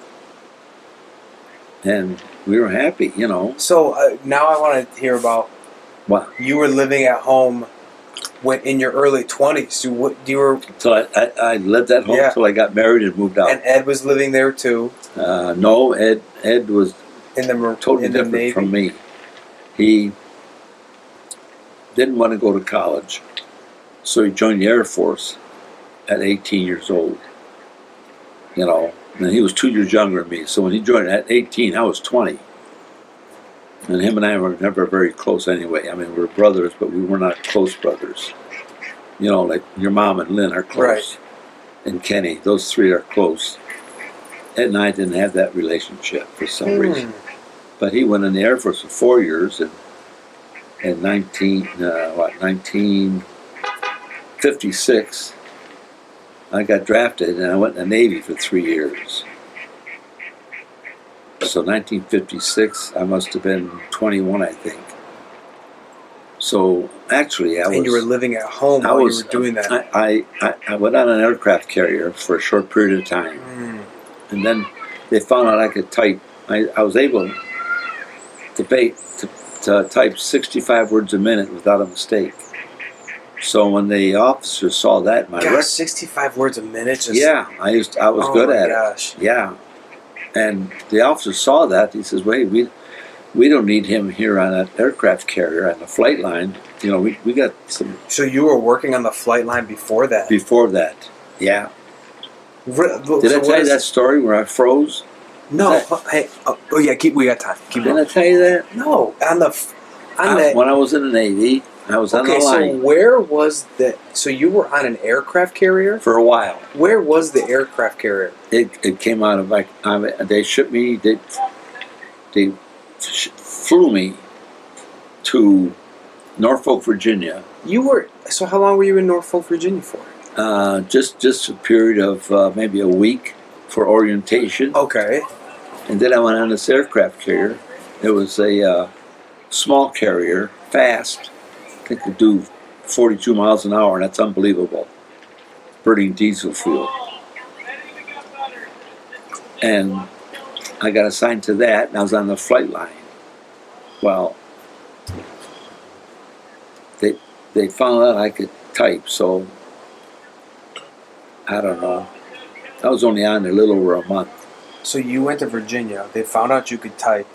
S2: And we were happy,
S1: So now I want to hear about...
S2: What?
S1: You were living at home in your early 20s.
S2: So I lived at home
S1: Yeah.
S2: till I got married and moved out.
S1: And Ed was living there too?
S2: No, Ed was totally
S1: in the
S2: different
S1: Navy?
S2: from me. He didn't want to go to college, so he joined the Air Force at 18 years old. And he was 2 years younger than me. So when he joined at 18, I was 20. And him and I were never very close anyway. I mean, we were brothers, but we were not close brothers. Like your mom and Lynn are close.
S1: Right.
S2: And Kenny, those three are close. Ed and I didn't have that relationship for some reason. But he went in the Air Force for 4 years, and in 1956, I got drafted, and I went in the Navy for 3 years. So 1956, I must have been 21, I think. So actually,
S1: And you were living at home while you were doing that.
S2: I went on an aircraft carrier for a short period of time. And then they found out I could type. I was able to type 65 words a minute without a mistake. So when the officers saw that, my record,
S1: 65 words a minute?
S2: yeah, I was good at
S1: gosh.
S2: it. Yeah, and the officer saw that. He says, "Wait, we don't need him here on that aircraft carrier on the flight line. We got some."
S1: So you were working on the flight line before that?
S2: Before that, yeah. Did I tell you that story where I froze?
S1: No. Hey. Oh yeah. We got time. Keep
S2: Didn't
S1: going.
S2: I tell you that?
S1: No.
S2: When I was in the Navy, I was on the
S1: Okay. So
S2: line
S1: where was the? So you were on an aircraft carrier?
S2: for a while.
S1: Where was the aircraft carrier?
S2: It came out of they shipped me. They flew me to Norfolk, Virginia,
S1: So how long were you in Norfolk, Virginia for?
S2: Just a period of maybe a week for orientation.
S1: Okay.
S2: And then I went on this aircraft carrier. It was a small carrier, fast. It could do 42 miles an hour, and that's unbelievable. Burning diesel fuel. And I got assigned to that, and I was on the flight line. Well, they found out I could type, so I don't know. I was only on there a little over a month.
S1: So you went to Virginia. They found out you could type.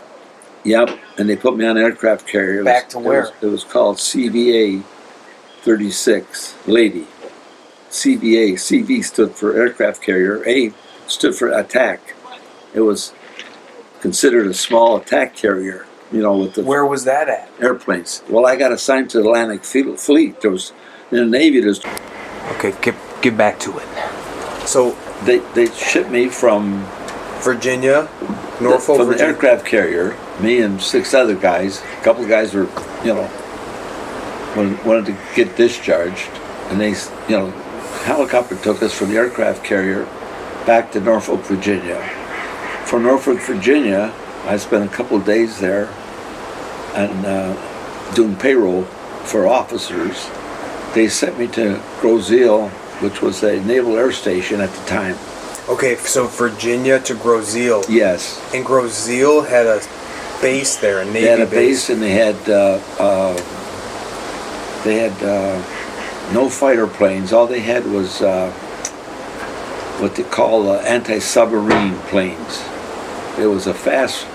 S2: Yep, and they put me on an aircraft carrier.
S1: Back to where?
S2: It was called CVA 36, Lady. CVA, CV stood for aircraft carrier, A stood for attack. It was considered a small attack carrier, with the
S1: Where was that at?
S2: airplanes. Well, I got assigned to the Atlantic Fleet. There was, in the Navy,
S1: Okay, get back to it. So
S2: they shipped me from
S1: Virginia, Norfolk,
S2: from the
S1: Virginia.
S2: aircraft carrier, me and 6 other guys. A couple of guys were, wanted to get discharged, and they, helicopter took us from the aircraft carrier back to Norfolk, Virginia. From Norfolk, Virginia, I spent a couple of days there and doing payroll for officers. They sent me to Grosseille, which was a naval air station at the time.
S1: Okay, so Virginia to Grosseille.
S2: Yes.
S1: And Grosseille had a base there, a Navy
S2: They had a base, and they had no fighter planes. All they had was what they call anti-submarine planes. It was a fast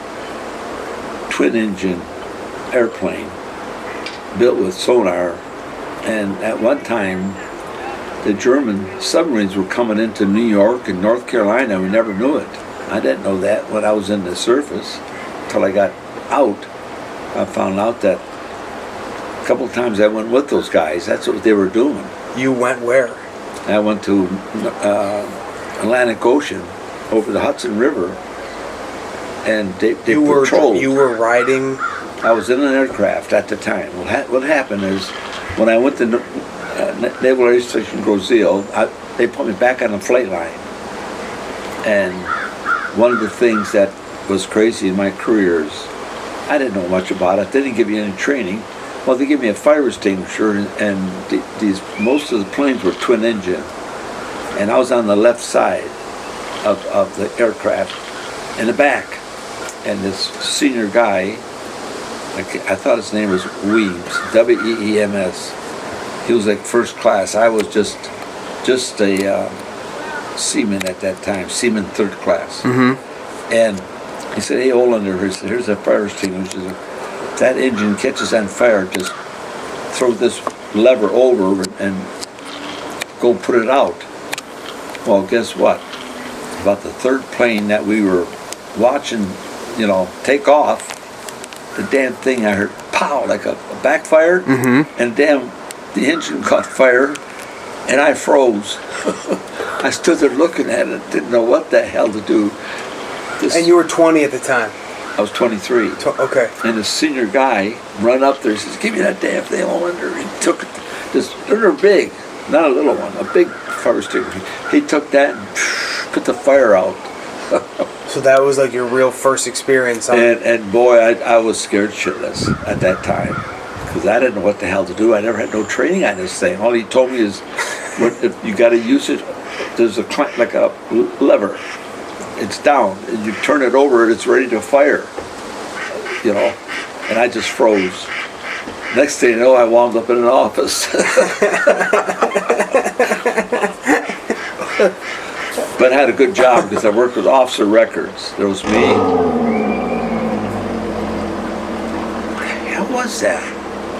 S2: twin-engine airplane built with sonar, and at one time the German submarines were coming into New York and North Carolina. We never knew it. I didn't know that when I was in the service until I got out. I found out that a couple of times I went with those guys. That's what they were doing.
S1: You went where?
S2: I went to Atlantic Ocean over the Hudson River, and they patrolled.
S1: You were riding.
S2: I was in an aircraft at the time. What happened is, when I went to Naval Air Station Grosseille, they put me back on the flight line. And one of the things that was crazy in my career is, I didn't know much about it. They didn't give me any training. Well, they gave me a fire extinguisher, and most of the planes were twin engine. And I was on the left side of the aircraft, in the back. And this senior guy, I thought his name was Weems, W-E-E-M-S. He was like first class. I was just a seaman at that time, seaman third class.
S1: Mm-hmm.
S2: And he said, "Hey, Olander, here's a fire extinguisher. If that engine catches on fire, just throw this lever over and go put it out." Well, guess what? About the third plane that we were watching, take off, the damn thing, I heard pow, like a backfired, and the engine caught fire, and I froze. I stood there looking at it, didn't know what the hell to do.
S1: And you were 20 at the time?
S2: I was 23.
S1: Okay.
S2: And the senior guy run up there and says, "Give me that damn thing under." He took it. They're big, not a little one, a big fire extinguisher. He took that and put the fire out.
S1: So that was like your real first experience.
S2: And boy, I was scared shitless at that time, because I didn't know what the hell to do. I never had no training on this thing. All he told me is, if you got to use it, there's like a lever. It's down, and you turn it over, it's ready to fire. And I just froze. Next thing you know, I wound up in an office. But I had a good job because I worked with officer records. There was me. What the hell was that?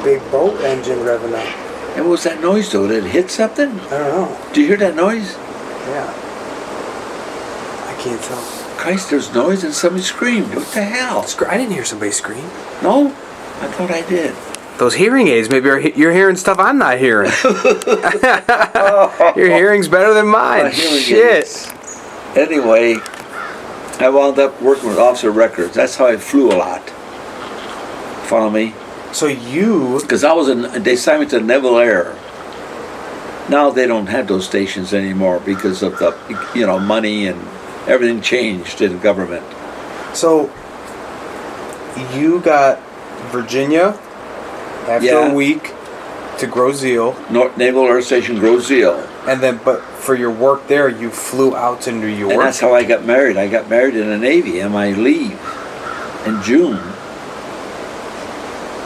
S1: Big boat engine revving up.
S2: And what was that noise though? Did it hit something?
S1: I don't know.
S2: Do you hear that noise?
S1: Yeah. I can't tell.
S2: Christ, there's noise and somebody screamed. What the hell?
S1: I didn't hear somebody scream.
S2: No? I thought I did.
S1: Those hearing aids, maybe you're hearing stuff I'm not hearing. Your hearing's better than mine. Shit.
S2: Aids. Anyway, I wound up working with officer records. That's how I flew a lot. Follow me?
S1: So you,
S2: Because I was they signed me to Naval Air. Now they don't have those stations anymore because of the, money and everything changed in government.
S1: so you got Virginia after
S2: Yeah.
S1: a week to Grozeal,
S2: Naval Air Station Grozeal.
S1: and then but for your work there, you flew out to New York.
S2: And that's how I got married. I got married in the Navy on my leave in June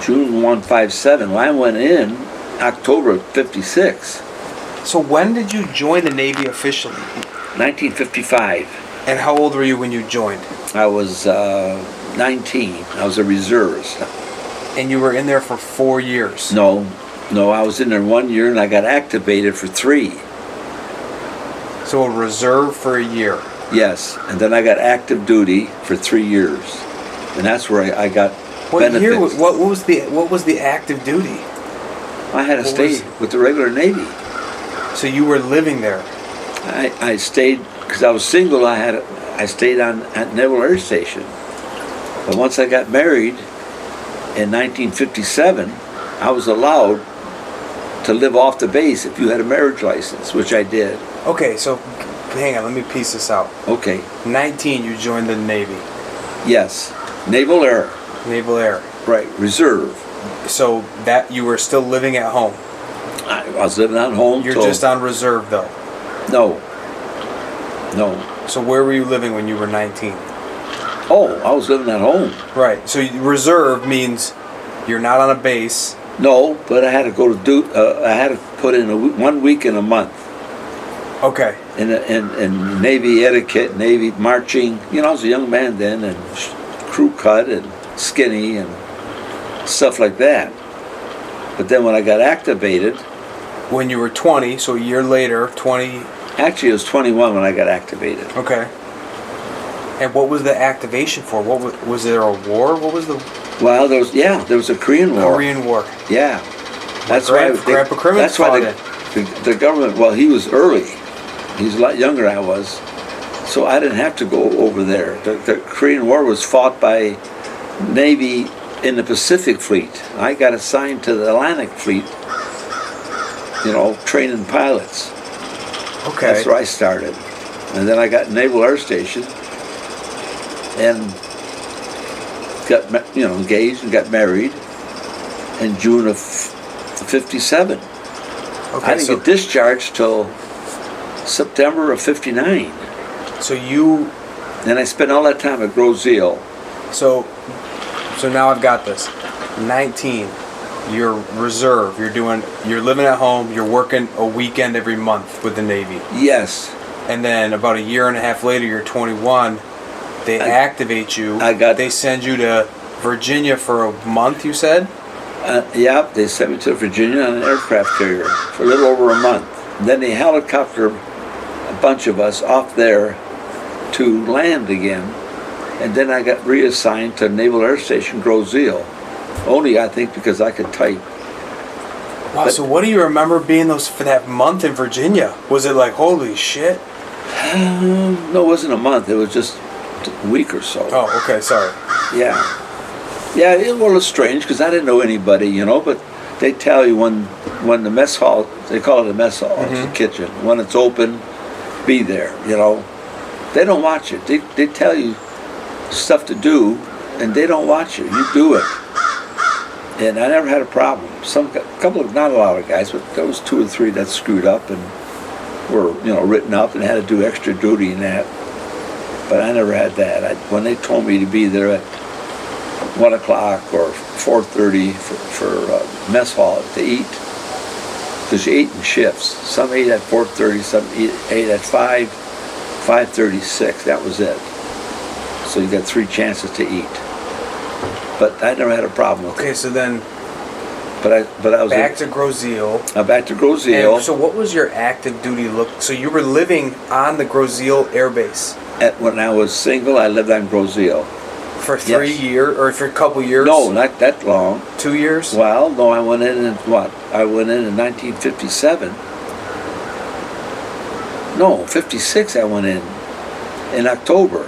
S2: 157. Well, I went in October of 56,
S1: So when did you join the Navy officially?
S2: 1955.
S1: And how old were you when you joined?
S2: I was 19. I was a reservist.
S1: And you were in there for 4 years.
S2: No, I was in there 1 year and I got activated for 3.
S1: So a reserve for a year.
S2: Yes, and then I got active duty for 3 years, and that's where I got
S1: What
S2: benefits.
S1: year? What was the active duty?
S2: I had to
S1: what
S2: stay
S1: was-
S2: with the regular Navy.
S1: So you were living there.
S2: I stayed because I was single. I stayed at Naval Air Station, but once I got married in 1957, I was allowed to live off the base if you had a marriage license, which I did.
S1: Okay, so hang on, let me piece this out.
S2: Okay.
S1: 19, you joined the Navy,
S2: Yes. Naval Air.
S1: Naval Air.
S2: Right. Reserve.
S1: So that you were still living at home.
S2: I was living at home.
S1: You're
S2: till-
S1: just on reserve though.
S2: No.
S1: So where were you living when you were 19?
S2: Oh, I was living at home.
S1: Right. So reserve means you're not on a base.
S2: No, but I had to go to I had to put in 1 week in a month
S1: Okay.
S2: in Navy etiquette, Navy marching. I was a young man then, and crew cut and skinny and stuff like that. But then when I got activated,
S1: When you were 20, so a year later, 20.
S2: actually it was 21 when I got activated.
S1: Okay. And what was the activation for? Was there a war? What was the
S2: Well, there was a Korean War.
S1: Korean War?
S2: Yeah,
S1: Grandpa Crimmins
S2: that's why
S1: fought
S2: the government. Well, he was early. He's a lot younger than I was, so I didn't have to go over there. The Korean War was fought by Navy in the Pacific Fleet. I got assigned to the Atlantic Fleet. Training pilots.
S1: Okay.
S2: That's where I started, and then I got Naval Air Station, and got engaged and got married in June of '57.
S1: Okay.
S2: I didn't get discharged till September of '59.
S1: So you.
S2: And I spent all that time at Grozeal.
S1: So now I've got this. 19. You're reserve. You're living at home. You're working a weekend every month with the Navy.
S2: Yes.
S1: And then about a year and a half later, you're 21. They activate you. They send you to Virginia for a month. You said.
S2: Yeah, they sent me to Virginia on an aircraft carrier for a little over a month. And then they helicoptered a bunch of us off there to land again. And then I got reassigned to Naval Air Station Grozeal. Only, I think, because I could type.
S1: Wow. So what do you remember being for that month in Virginia? Was it like holy shit?
S2: No, it wasn't a month. It was just a week or so.
S1: Oh, okay. Sorry.
S2: Yeah. Yeah, it was strange because I didn't know anybody, but they tell you when the mess hall, they call it a mess hall, it's the kitchen. When it's open, be there, They don't watch it. They tell you stuff to do, and they don't watch it. You do it. And I never had a problem. Not a lot of guys, but there was 2 or 3 that screwed up and were, written up and had to do extra duty and that. But I never had that. When they told me to be there at 1 o'clock or 4:30 for mess hall to eat, because you ate in shifts. Some ate at 4:30, some ate at 5, 5:36. That was it. So you got 3 chances to eat. But I never had a problem with it.
S1: Okay. So then.
S2: But I was
S1: Back to Grozeal.
S2: back to Grozeal.
S1: And so what was your active duty look? So you were living on the Grozeal Air Base
S2: When I was single, I lived on Grozeal.
S1: for 3 years or for a couple years?
S2: No, not that long.
S1: 2 years?
S2: Well, no, I went in I went in 1957. No, 56 I went in. In October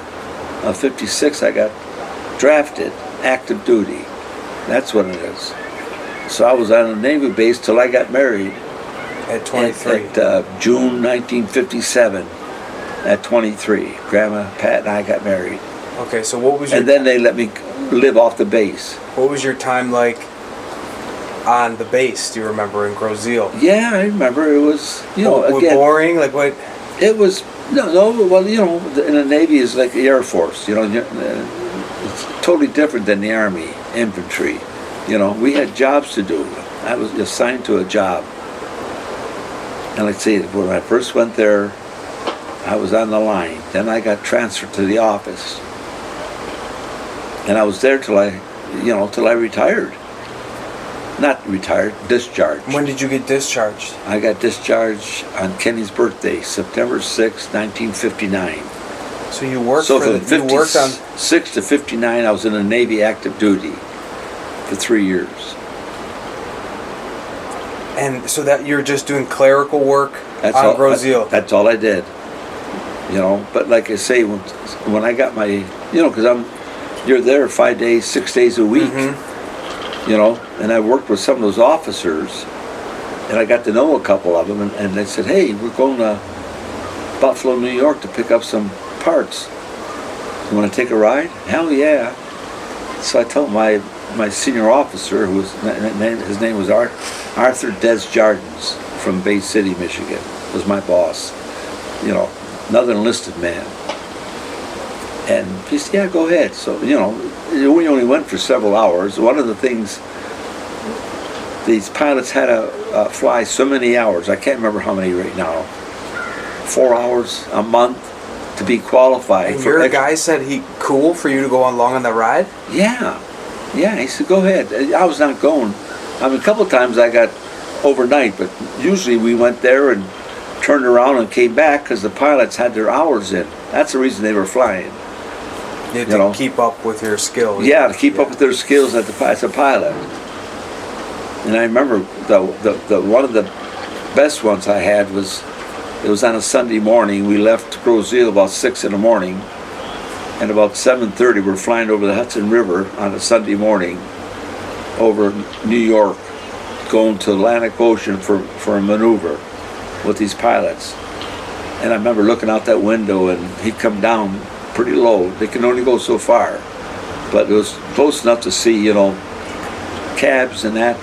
S2: of 56 I got drafted, active duty. That's what it is. So I was on a Navy base till I got married.
S1: At 23.
S2: At June 1957. At 23, Grandma, Pat, and I got married.
S1: Okay, so what was your...
S2: And then they let me live off the base.
S1: What was your time like on the base, do you remember, in Grozil?
S2: Yeah, I remember. It was, again...
S1: boring? Like what?
S2: It was, well, in the Navy is like the Air Force, it's totally different than the Army, infantry. We had jobs to do. I was assigned to a job. And let's see, when I first went there, I was on the line. Then I got transferred to the office. And I was there till I retired. Not retired, discharged.
S1: When did you get discharged?
S2: I got discharged on Kenny's birthday, September 6, 1959.
S1: So you worked
S2: so
S1: for
S2: from
S1: you worked on
S2: 56 to 59, I was in the Navy active duty for 3 years.
S1: And so that you're just doing clerical work on Grozil.
S2: That's all I did. But like I say, when I got my, because you're there 5 days, 6 days a week, and I worked with some of those officers, and I got to know a couple of them, and they said, hey, we're going to Buffalo, New York to pick up some parts. You want to take a ride? Hell yeah. So I told my senior officer, his name was Arthur Desjardins from Bay City, Michigan, was my boss. Another enlisted man. And he said, yeah, go ahead. So, we only went for several hours. One of the things, these pilots had to fly so many hours. I can't remember how many right now. 4 hours a month to be qualified.
S1: And your guy said cool for you to go along on the ride?
S2: Yeah. Yeah, he said, go ahead. I was not going. A couple of times I got overnight, but usually we went there and turned around and came back because the pilots had their hours in. That's the reason they were flying.
S1: You had to keep up with your skills.
S2: Yeah, to keep up with their skills as a pilot. And I remember the one of the best ones I had was, it was on a Sunday morning. We left Grozil about 6 in the morning, and about 7:30 we're flying over the Hudson River on a Sunday morning over New York, going to Atlantic Ocean for a maneuver with these pilots. And I remember looking out that window, and he'd come down pretty low. They can only go so far, but it was close enough to see, cabs and that.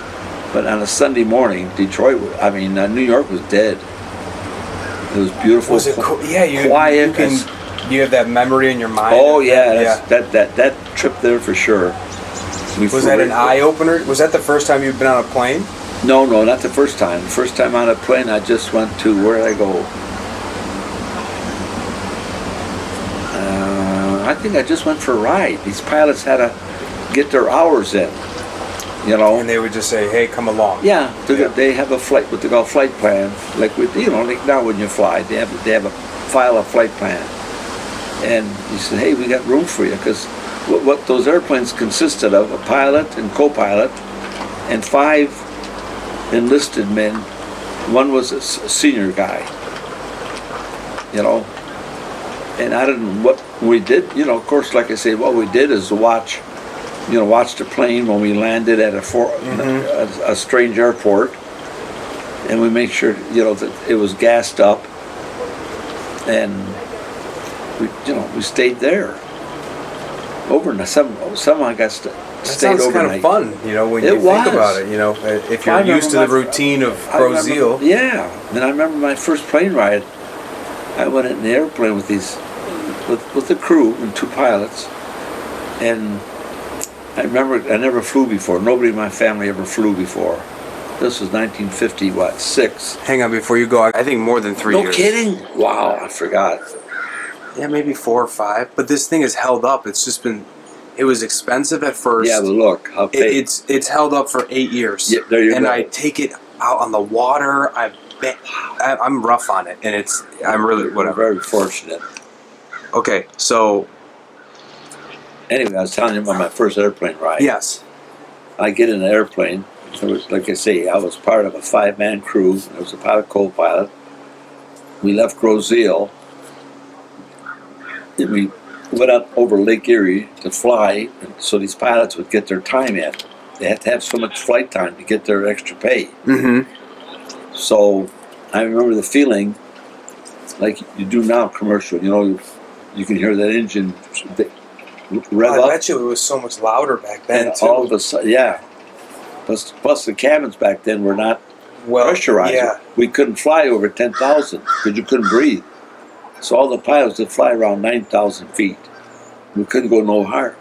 S2: But on a Sunday morning, New York was dead. It was beautiful.
S1: Was it
S2: quiet?
S1: You have that memory in your mind?
S2: Oh yeah, that trip there for sure.
S1: Was that an eye opener? Was that the first time you've been on a plane?
S2: No, not the first time. The first time on a plane, I just went to, where did I go? I think I just went for a ride. These pilots had to get their hours in,
S1: And they would just say, hey, come along.
S2: Yeah, they have a flight, what they call flight plan. Like like now when you fly, they have a file a flight plan. And he said, hey, we got room for you, because what those airplanes consisted of, a pilot and co-pilot, and 5 enlisted men. One was a senior guy, and I don't know what we did. Of course, like I say, what we did is watch the plane when we landed at a strange airport, and we make sure that it was gassed up, and we stayed there overnight. Someone got stayed overnight.
S1: That sounds kind of fun, when you think about it. If you're used to the routine of Grozil.
S2: Yeah, and I remember my first plane ride. I went in the airplane with the crew and 2 pilots, and I remember I never flew before. Nobody in my family ever flew before. This was 1956.
S1: Hang on, before you go, I think more than 3 years.
S2: No kidding? Wow, I forgot.
S1: Yeah, maybe 4 or 5. But this thing has held up. It's just been. It was expensive at first.
S2: Yeah, but look, how
S1: it's held up for 8 years.
S2: Yeah, there you go.
S1: I take it out on the water. I'm rough on it, and I'm really whatever.
S2: Very fortunate.
S1: Okay, so.
S2: Anyway, I was telling you about my first airplane ride.
S1: Yes.
S2: I get in an airplane. It was, like I say, I was part of a 5-man crew. I was a pilot, co-pilot. We left Grozil. And we went up over Lake Erie to fly, so these pilots would get their time in. they had to have so much flight time to get their extra pay.
S1: Mm-hmm.
S2: So I remember the feeling like you do now commercial. You know, you can hear that engine rev
S1: I
S2: up.
S1: bet you it was so much louder back then
S2: And
S1: too.
S2: all of a sudden, yeah. Plus the cabins back then were not pressurized.
S1: Yeah.
S2: We couldn't fly over 10,000 because you couldn't breathe. So all the pilots would fly around 9,000 feet. We couldn't go no higher.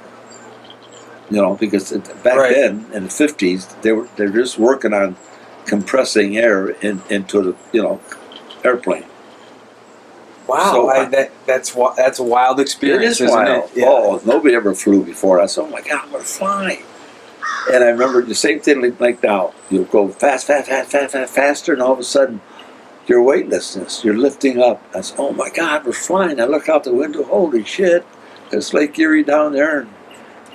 S2: You know, because back
S1: Right.
S2: then in the 50s, they're just working on compressing air into the airplane.
S1: Wow,
S2: So
S1: that's a wild
S2: It
S1: experience,
S2: is
S1: isn't
S2: wild.
S1: it? Yeah.
S2: Oh, nobody ever flew before. I said, oh my God, I'm going to fly. And I remember the same thing like now. You go faster, and all of a sudden, your weightlessness, you're lifting up. I said, oh my God, we're flying. I look out the window, holy shit, it's Lake Erie down there, and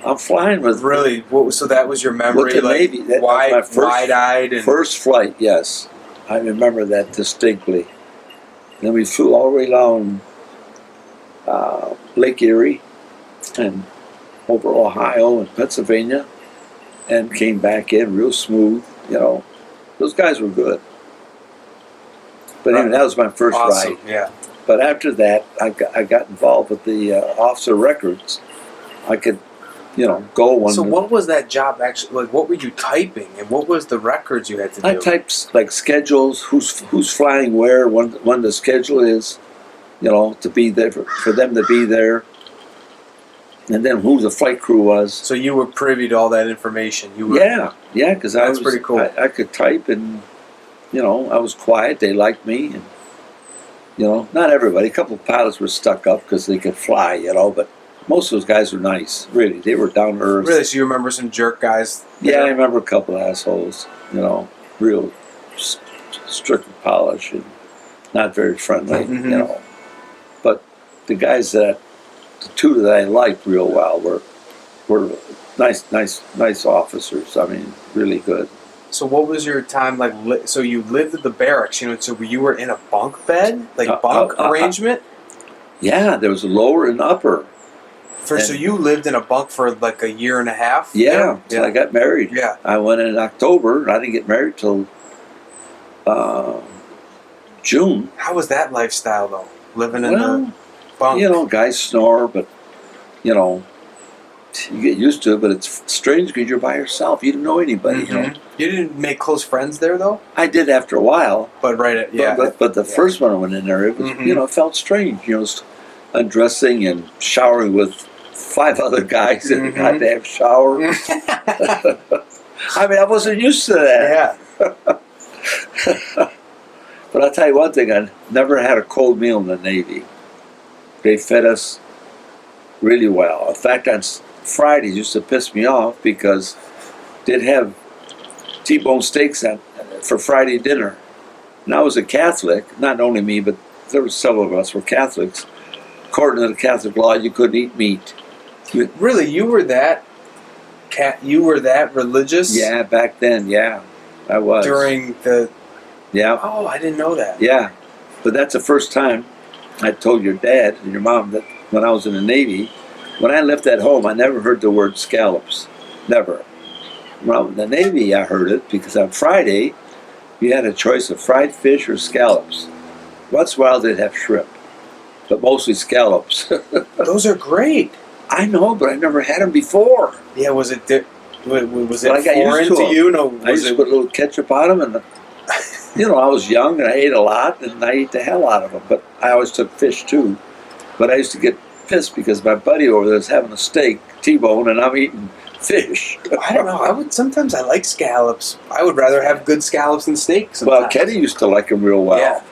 S2: I'm flying with
S1: Really? So that was your memory?
S2: with the
S1: like
S2: Navy. That was my first,
S1: wide-eyed and
S2: first flight, yes. I remember that distinctly. Then we flew all the way down Lake Erie and over Ohio and Pennsylvania and came back in real smooth. You know, those guys were good. But anyway, that was my first
S1: awesome.
S2: ride.
S1: Yeah.
S2: But after that, I got involved with the officer records. I could, go one.
S1: So what was that job actually like? What were you typing, and what was the records you had to do?
S2: I typed like schedules, who's flying where, when the schedule is, to be there for them to be there, and then who the flight crew was.
S1: So you were privy to all that information. You were,
S2: Yeah, because I was
S1: pretty cool.
S2: I could type, and I was quiet. They liked me, and not everybody. A couple of pilots were stuck up because they could fly, but most of those guys were nice. Really, they were down to earth.
S1: Really? So you remember some jerk guys?
S2: Yeah, I remember a couple of assholes. Real strict and polished and not very friendly.
S1: Mhm.
S2: But the guys the two that I liked real well were nice officers. I mean, really good.
S1: So what was your time like? So you lived at the barracks, so you were in a bunk bed, like bunk arrangement.
S2: Yeah, there was a lower and upper.
S1: So you lived in a bunk for like a year and a half.
S2: Yeah, till I got married.
S1: Yeah.
S2: I went in October, and I didn't get married till June.
S1: How was that lifestyle though? Living in a bunk.
S2: Guys snore, but you get used to it. But it's strange because you're by yourself. You don't know anybody.
S1: You didn't make close friends there though.
S2: I did after a while.
S1: But
S2: But the first one I went in there, it was it felt strange. Undressing and showering with 5 other guys in a goddamn shower. I mean, I wasn't used to that.
S1: Yeah.
S2: But I'll tell you one thing, I never had a cold meal in the Navy. They fed us really well. In fact, on Fridays used to piss me off because they'd have T-bone steaks for Friday dinner. And I was a Catholic, not only me, but there were several of us were Catholics. According to the Catholic law, you couldn't eat meat.
S1: Really, you were that religious?
S2: Yeah, back then, yeah, I was.
S1: During the...
S2: Yeah.
S1: Oh, I didn't know that.
S2: Yeah, but that's the first time I told your dad and your mom that when I was in the Navy, when I left that home, I never heard the word scallops. Never. When I was in the Navy, I heard it because on Friday, you had a choice of fried fish or scallops. Once in a while, they'd have shrimp, but mostly scallops.
S1: Those are great.
S2: I know, but I never had them before.
S1: Yeah, was it
S2: But I got
S1: foreign
S2: used to
S1: to you? No,
S2: I used to put a little ketchup on them, and I was young and I ate a lot, and I ate the hell out of them. But I always took fish too. But I used to get pissed because my buddy over there was having a steak, T-bone, and I'm eating fish.
S1: I don't know. Sometimes I like scallops. I would rather have good scallops than steak. Sometimes.
S2: Well, Kenny used to like them real well.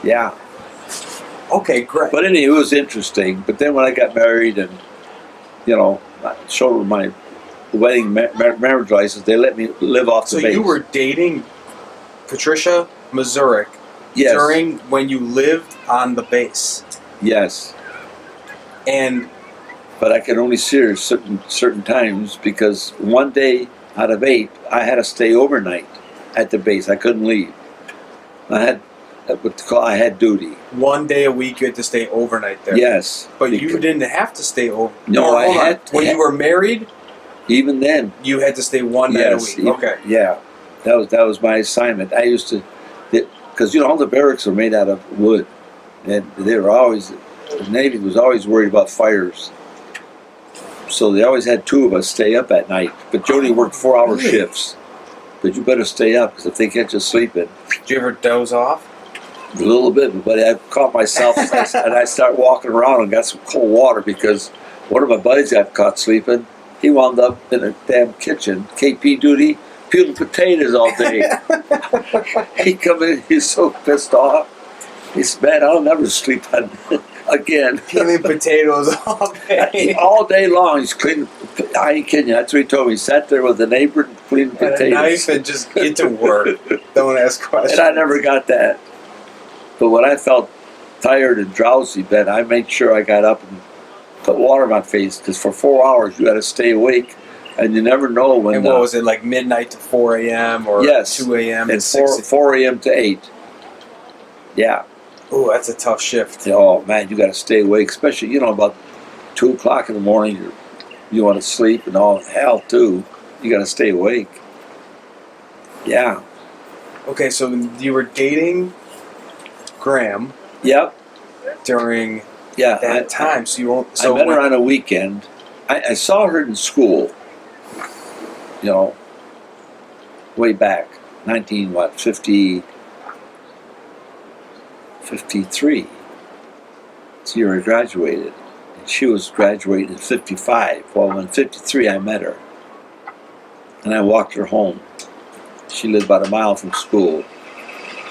S2: Yeah.
S1: Okay, great.
S2: But anyway, it was interesting. But then when I got married and I showed her my wedding marriage license, they let me live off the base.
S1: So you were dating Patricia Mazurek
S2: Yes.
S1: during when you lived on the base.
S2: Yes.
S1: And
S2: but I could only see her certain times because one day out of 8, I had to stay overnight at the base. I couldn't leave. I had duty.
S1: one day a week you had to stay overnight there.
S2: Yes.
S1: But you didn't have to stay over.
S2: No, I had to.
S1: When you were married,
S2: Even then,
S1: You had to stay one night a week. Okay.
S2: Yeah, that was my assignment. I used to, because all the barracks are made out of wood, and they were always, the Navy was always worried about fires, so they always had two of us stay up at night. But you only worked 4-hour
S1: Really?
S2: shifts, but you better stay up because if they catch you sleeping,
S1: Did you ever doze off?
S2: a little bit. But I caught myself and I start walking around and got some cold water because one of my buddies got caught sleeping. He wound up in a damn kitchen, KP duty, peeling potatoes all day. He come in, he's so pissed off. He said, "Man, I'll never sleep again."
S1: Peeling potatoes all day.
S2: All day long, he's cleaning. I ain't kidding you. That's what he told me. He sat there with a neighbor cleaning
S1: And
S2: potatoes.
S1: a knife and just get to work. Don't ask questions.
S2: And I never got that. But when I felt tired and drowsy, Ben, I made sure I got up and put water on my face because for 4 hours you got to stay awake, and you never know when.
S1: And what was it, like midnight to 4 a.m. or
S2: yes,
S1: 2 a.m.
S2: and
S1: to 6
S2: 4 a.m. to 8. Yeah.
S1: Oh, that's a tough shift.
S2: Oh man, you got to stay awake, especially about 2 o'clock in the morning. You want to sleep and all hell too. You got to stay awake. Yeah.
S1: Okay, so you were dating Graham
S2: Yep.
S1: during
S2: Yeah.
S1: that time. So you won't.
S2: I
S1: So
S2: met her on a weekend. I saw her in school. Way back, 53. It's the year I graduated. And she was graduating in 55. Well, in 53 I met her. And I walked her home. She lived about a mile from school.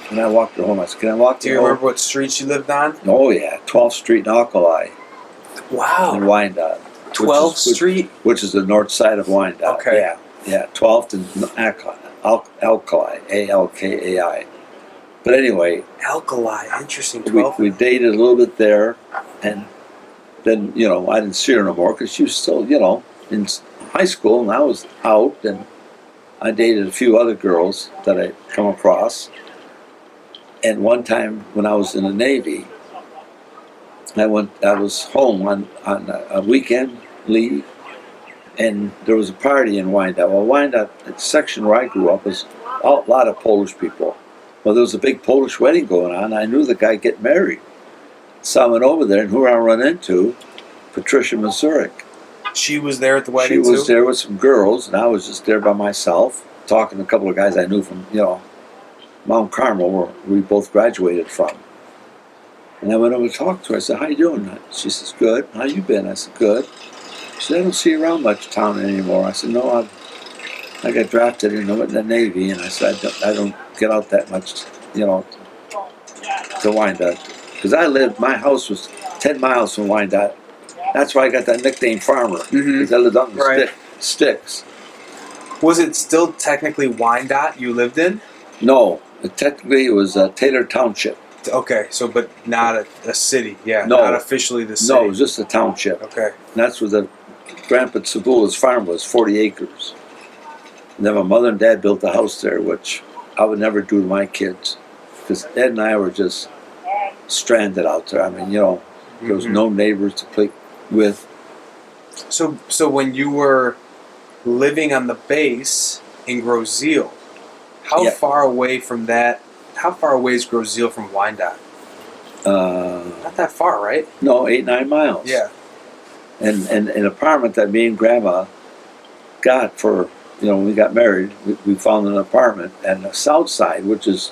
S2: And I walked her home. I said, "Can I walk
S1: do
S2: you
S1: you
S2: home?"
S1: remember what street she lived on?
S2: Oh yeah, 12th Street in Alkali in
S1: Wow.
S2: Wyandotte.
S1: 12th Street?
S2: Which is the north side of Wyandotte.
S1: Okay.
S2: Yeah, 12th and Alkali, Alkai. But anyway,
S1: Alkali. Interesting.
S2: we
S1: 12th.
S2: dated a little bit there, and then I didn't see her no more because she was still in high school, and I was out, and I dated a few other girls that I come across. And one time when I was in the Navy, I was home on a weekend leave, and there was a party in Wyandotte. Well, Wyandotte, the section where I grew up, was a lot of Polish people. Well, there was a big Polish wedding going on. I knew the guy getting married. So I went over there, and who I run into? Patricia Mazurik.
S1: She was there at the
S2: She
S1: wedding
S2: was
S1: too?
S2: there with some girls, and I was just there by myself, talking to a couple of guys I knew from, Mount Carmel, where we both graduated from. And I went over to talk to her. I said, "How you doing?" She says, "Good. How you been?" I said, "Good." She said, "I don't see you around much town anymore." I said, "No, I got drafted in the Navy," and I said, I don't get out that much, to Wyandotte. Because my house was 10 miles from Wyandotte. That's why I got that nickname Farmer, because I lived on the sticks.
S1: Was it still technically Wyandotte you lived in?
S2: No, technically it was Taylor Township.
S1: Okay, so but not a city. Yeah,
S2: No.
S1: not officially the city.
S2: No, it was just a township.
S1: Okay.
S2: And that's where the Grandpa Cebula's farm was, 40 acres. And then my mother and dad built a house there, which I would never do to my kids. Because Ed and I were just stranded out there. I mean, there was no neighbors to play with.
S1: So when you were living on the base in Grosseal, how far away from that? How far away is Grosseal from Wyandotte? Not that far, right?
S2: No, 8-9 miles.
S1: Yeah.
S2: And an apartment that me and Grandma got for, when we got married, we found an apartment on the south side, which is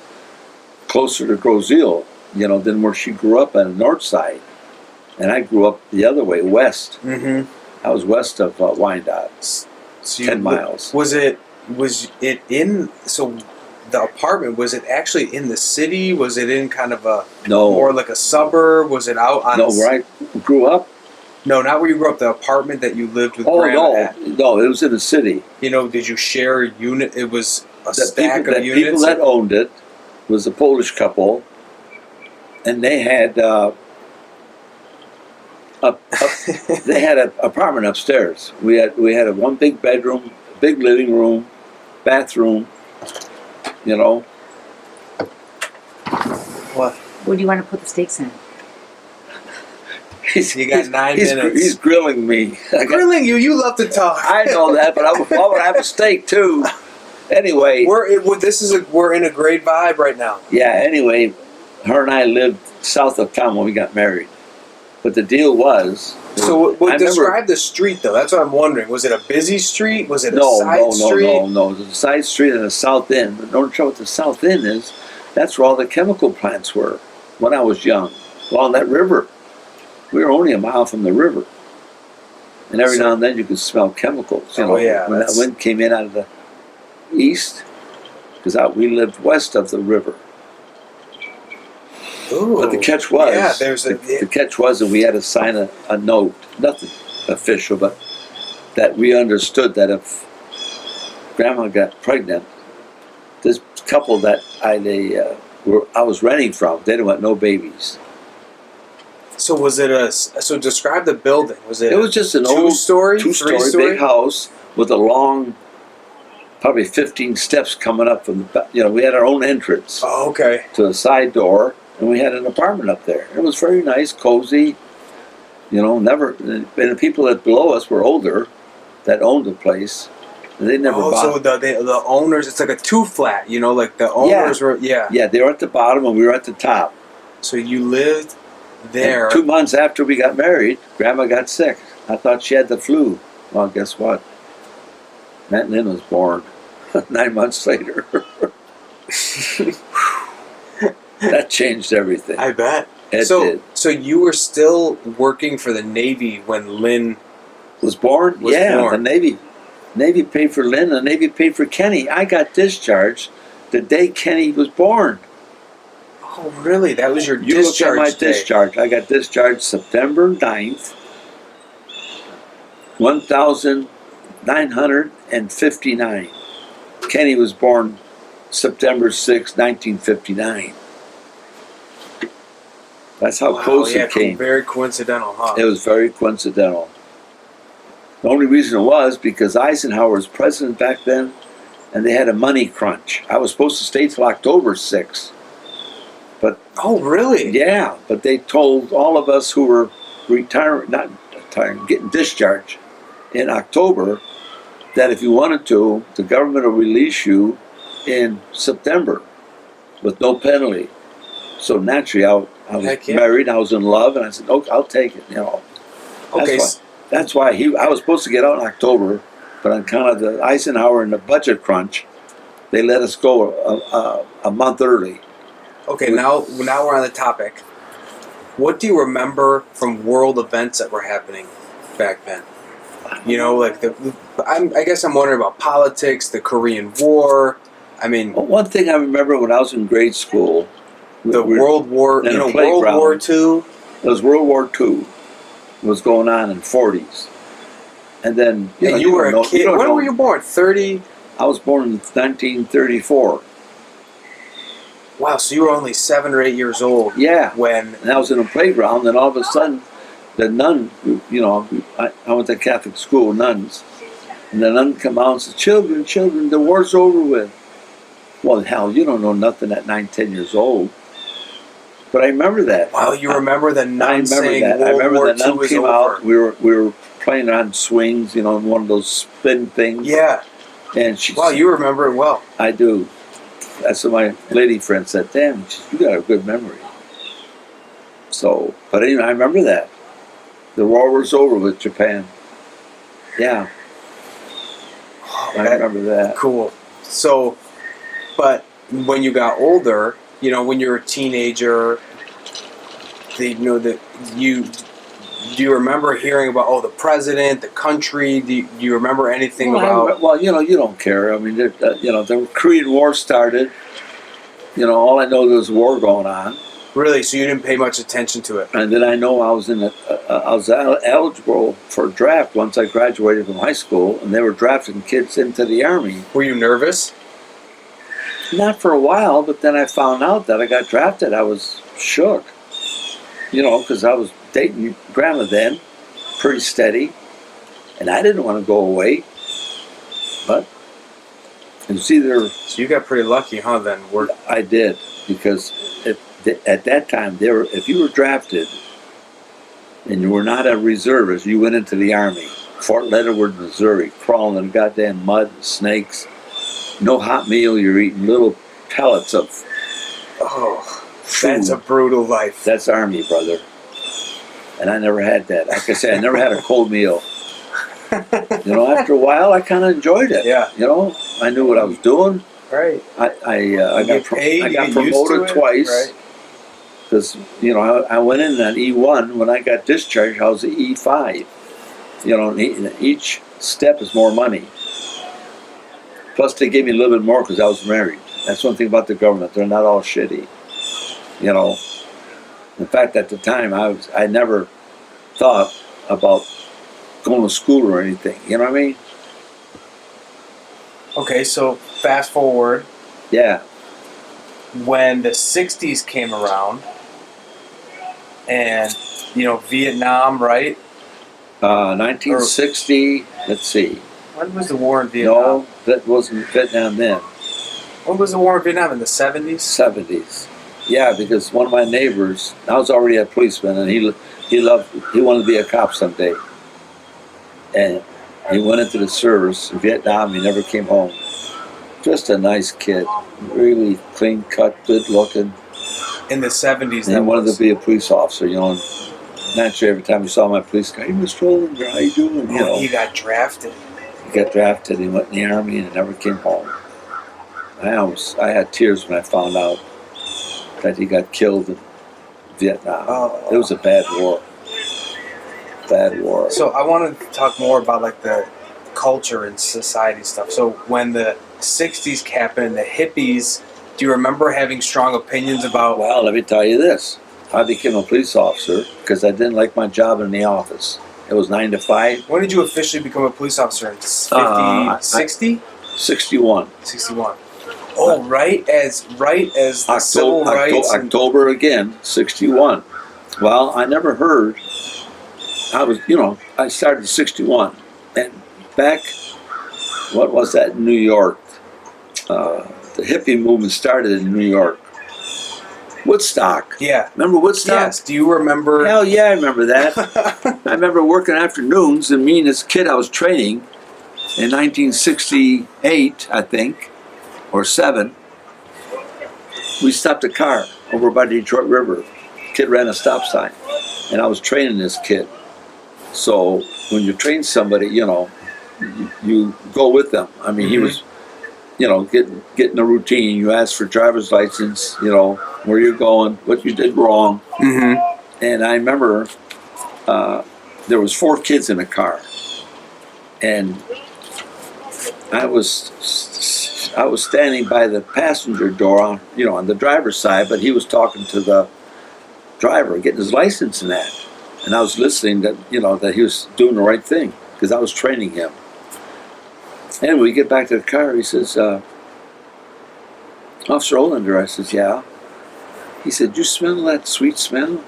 S2: closer to Grosseal, than where she grew up on the north side. And I grew up the other way, west.
S1: Mm-hmm.
S2: I was west of Wyandotte,
S1: So
S2: 10 miles.
S1: Was it in? So the apartment, was it actually in the city? Was it in kind of a more like a suburb? Was it out on?
S2: No, where I grew up.
S1: No, not where you grew up. The apartment that you lived with.
S2: Oh
S1: Grandma at.
S2: no, it was in the city.
S1: Did you share a unit? It was a
S2: The
S1: stack
S2: people,
S1: of units.
S2: People that owned it was a Polish couple, and they had they had an apartment upstairs. We had a one big bedroom, big living room, bathroom.
S1: What?
S3: Where do you want to put the steaks in?
S1: You got 9
S2: he's,
S1: minutes.
S2: He's grilling me.
S1: Grilling you. You love to talk.
S2: I know that, but I would have a steak too. Anyway,
S1: we're in a great vibe right now.
S2: yeah. Anyway, her and I lived south of town when we got married. But the deal was.
S1: So,
S2: I
S1: describe
S2: remember,
S1: the street though. That's what I'm wondering. Was it a busy street? Was it a
S2: no,
S1: side street?
S2: no. There's a side street and a south end. But don't know what the south end is. That's where all the chemical plants were when I was young, along that river. We were only a mile from the river, and every now and then you could smell chemicals. You know, when that wind came in out of the east, because we lived west of the river.
S1: Ooh,
S2: but the catch was, the catch was that we had to sign a note, nothing official, but that we understood that if Grandma got pregnant, this couple that I was renting from, they didn't want no babies.
S1: So was it so describe the building.
S2: It was just an
S1: two-story
S2: big house with a long, probably 15 steps coming up from the, we had our own entrance.
S1: Oh, okay.
S2: To the side door, and we had an apartment up there. It was very nice, cozy, and the people that below us were older, that owned the place, and they never bought.
S1: So the owners, it's like a 2-flat, like the owners were,
S2: Yeah, they were at the bottom and we were at the top.
S1: So you lived there.
S2: And 2 months after we got married, Grandma got sick. I thought she had the flu. Well, guess what? Matt and Lynn was born 9 months later. That changed everything.
S1: I bet.
S2: It did.
S1: So you were still working for the Navy when Lynn
S2: was born?
S1: Was born.
S2: The Navy paid for Lynn, the Navy paid for Kenny. I got discharged the day Kenny was born.
S1: Oh, really? That was your discharge
S2: look at my
S1: day.
S2: discharge. I got discharged September 9th, 1959. Kenny was born September 6, 1959. That's how close it came.
S1: Very coincidental, huh?
S2: It was very coincidental. The only reason it was because Eisenhower was president back then, and they had a money crunch. I was supposed to stay till October 6th. But
S1: oh, really?
S2: Yeah, but they told all of us who were getting discharged in October that if you wanted to, the government will release you in September with no penalty. So naturally, I was married, I was in love, and I said, "Okay, I'll take it."
S1: Okay.
S2: That's why I was supposed to get out in October, but on account of the Eisenhower and the budget crunch, they let us go a month early.
S1: Okay, now we're on the topic. What do you remember from world events that were happening back then? I guess I'm wondering about politics, the Korean War. I mean,
S2: one thing I remember when I was in grade school,
S1: World War II.
S2: It was World War II. Was going on in 40s, and then
S1: you were a kid. When were you born? 30.
S2: I was born in 1934.
S1: Wow, so you were only 7 or 8 years old.
S2: Yeah.
S1: And
S2: I was in a playground, and all of a sudden, the nun, I went to Catholic school, nuns, and the nun come out and said, "Children, the war's over with." Well, hell, you don't know nothing at 9, 10 years old. But I remember that.
S1: Wow, you remember the nun saying
S2: that. I remember the nun came out. We were playing on swings, in one of those spin things.
S1: Yeah.
S2: And she.
S1: Wow, you remember it well.
S2: I do. That's what my lady friend said. "Damn, you got a good memory." So, but anyway, I remember that. The war was over with Japan. Yeah. I remember that.
S1: Cool. So, but when you got older, when you were a teenager, do you remember hearing about the president, the country? Do you remember anything about?
S2: Well, you don't care. I mean, the Korean War started. All I know there was a war going on.
S1: Really? So you didn't pay much attention to it?
S2: And then I know I was eligible for a draft once I graduated from high school, and they were drafting kids into the Army.
S1: Were you nervous?
S2: Not for a while, but then I found out that I got drafted. I was shook, because I was dating Grandma then, pretty steady, and I didn't want to go away. But it was either.
S1: So you got pretty lucky, huh? Then
S2: I did, because at that time if you were drafted, and you were not a reservist, you went into the Army. Fort Leonard, Missouri, crawling in the goddamn mud and snakes. No hot meal, you're eating little pellets of food.
S1: That's a brutal life.
S2: That's Army, brother. And I never had that. Like I say, I never had a cold meal. You know, after a while, I kind of enjoyed it.
S1: Yeah.
S2: You know, I knew what I was doing.
S1: Right.
S2: I got promoted twice.
S1: Right.
S2: Because, you know, I went in at E1. When I got discharged, I was at E5. You know, and each step is more money. Plus, they gave me a little bit more because I was married. That's one thing about the government. They're not all shitty. You know. In fact, at the time, I never thought about going to school or anything. You know what I mean?
S1: Okay, so fast forward.
S2: Yeah.
S1: When the 60s came around, and, you know, Vietnam, right?
S2: 1960, let's see.
S1: When was the war in Vietnam?
S2: No, that wasn't Vietnam then.
S1: When was the war in Vietnam? In the 70s?
S2: 70s. Yeah, because one of my neighbors, I was already a policeman, and he wanted to be a cop someday. And he went into the service in Vietnam. He never came home. Just a nice kid, really clean cut, good looking.
S1: In the 70s,
S2: And he wanted to be a police officer, you know. And naturally, every time he saw my police car, hey, Mr. Olinger, how you doing? You know,
S1: he got drafted.
S2: he got drafted. He went in the Army and never came home. I had tears when I found out that he got killed in Vietnam.
S1: Oh.
S2: It was a bad war. Bad war.
S1: So I wanted to talk more about like the culture and society stuff. So when the 60s happened and the hippies, do you remember having strong opinions about?
S2: Well, let me tell you this. I became a police officer because I didn't like my job in the office. It was 9 to 5.
S1: When did you officially become a police officer? In 50, 60?
S2: 61.
S1: 61. Oh, right as the civil rights.
S2: October again, 61. Well, I never heard. I started in 61. And back, what was that in New York? The hippie movement started in New York. Woodstock.
S1: Yeah.
S2: Remember Woodstock?
S1: Yes. Do you remember?
S2: Hell yeah, I remember that. I remember working afternoons, and me and this kid I was training in 1968, I think, or 7. We stopped a car over by the Detroit River. Kid ran a stop sign, and I was training this kid. So when you train somebody, you know, you go with them. I mean, he was, you know, getting a routine. You ask for driver's license, you know, where you're going, what you did wrong. And I remember there was 4 kids in the car, and I was standing by the passenger door, you know, on the driver's side, but he was talking to the driver, getting his license and that. And I was listening that, you know, that he was doing the right thing because I was training him. And we get back to the car, he says, Officer Olander, I says, yeah. He said, you smell that sweet smell?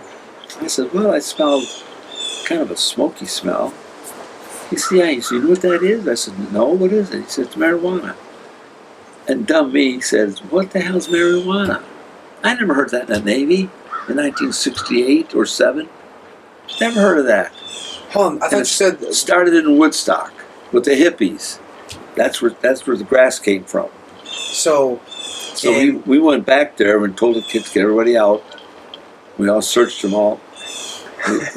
S2: I said, well, I smelled kind of a smoky smell. He said, yeah. He said, you know what that is? I said, no, what is it? He said, it's marijuana. And dumb me says, what the hell's marijuana? I never heard that in the Navy in 1968 or 7. Never heard of that.
S1: Hold on, I thought you said
S2: It started in Woodstock with the hippies. That's where the grass came from.
S1: So
S2: we went back there and told the kids to get everybody out. We all searched them all.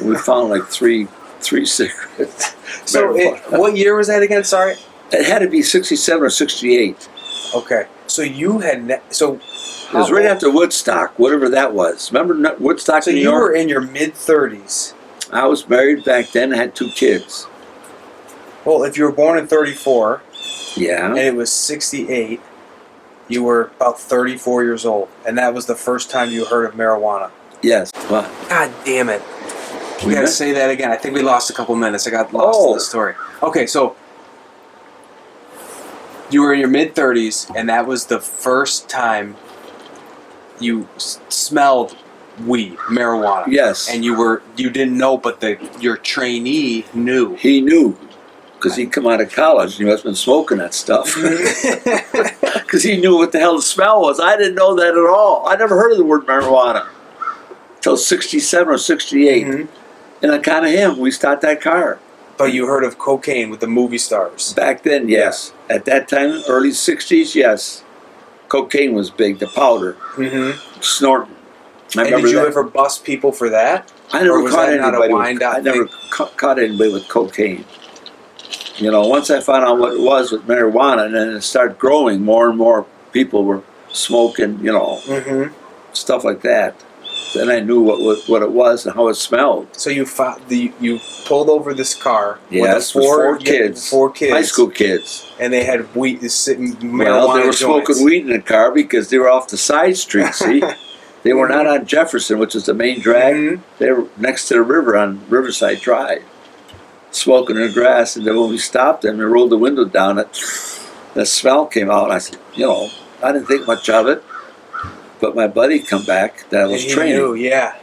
S2: We found like three cigarettes.
S1: So what year was that again? Sorry.
S2: It had to be 67 or 68.
S1: Okay. So you had
S2: It was right after Woodstock, whatever that was. Remember Woodstock,
S1: So
S2: New
S1: you
S2: York?
S1: were in your mid-30s.
S2: I was married back then. I had 2 kids.
S1: Well, if you were born in 34
S2: Yeah.
S1: and it was 68, you were about 34 years old, and that was the first time you heard of marijuana.
S2: Yes. What?
S1: God damn it. We got to say that again. I think we lost a couple minutes. I got lost in the story. Okay, so you were in your mid-30s, and that was the first time you smelled weed, marijuana.
S2: Yes.
S1: And you didn't know, but your trainee knew.
S2: He knew, because he'd come out of college and he must have been smoking that stuff. Because he knew what the hell the smell was. I didn't know that at all. I never heard of the word marijuana until 67 or 68. And on account of him, we stopped that car.
S1: But you heard of cocaine with the movie stars.
S2: Back then, yes. At that time, early 60s, yes. Cocaine was big, the powder.
S1: Mm-hmm.
S2: Snorting.
S1: And did you ever bust people for that?
S2: I never caught anybody.
S1: I
S2: never caught anybody with cocaine. You know, once I found out what it was with marijuana, and then it started growing, more and more people were smoking, you know, stuff like that. Then I knew what it was and how it smelled.
S1: So you pulled over this car
S2: with four kids, high school kids,
S1: and they had weed sitting marijuana.
S2: Well, they were
S1: joints.
S2: smoking weed in the car because they were off the side street. See, they were not on Jefferson, which is the main drag. They were next to the river on Riverside Drive, smoking in the grass. And then when we stopped them and rolled the window down, the smell came out. And I said, you know, I didn't think much of it. But my buddy come back that I was training.
S1: Knew, yeah.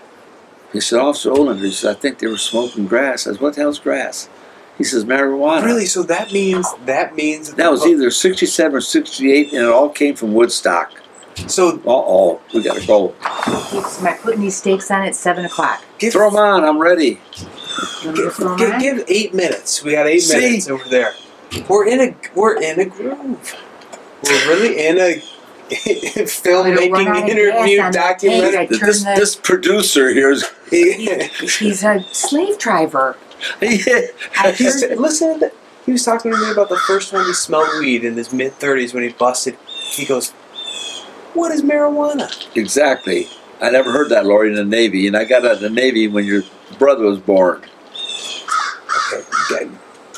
S2: He said, Officer Olander, he said, I think they were smoking grass. I said, what the hell's grass? He says, marijuana.
S1: Really? So that means
S2: that was either 67 or 68, and it all came from Woodstock.
S1: So
S2: we gotta go.
S3: Am I putting these steaks on at 7 o'clock?
S2: Throw them on. I'm ready.
S1: Give 8 minutes. We got 8 minutes over there. We're in a groove. We're really in a filmmaking interview documentary.
S2: This producer here is
S3: he's a slave driver.
S1: Listen, he was talking to me about the first time he smelled weed in his mid-30s when he busted. He goes, "What is marijuana?"
S2: Exactly. I never heard that, Lori, in the Navy, and I got out of the Navy when your brother was born.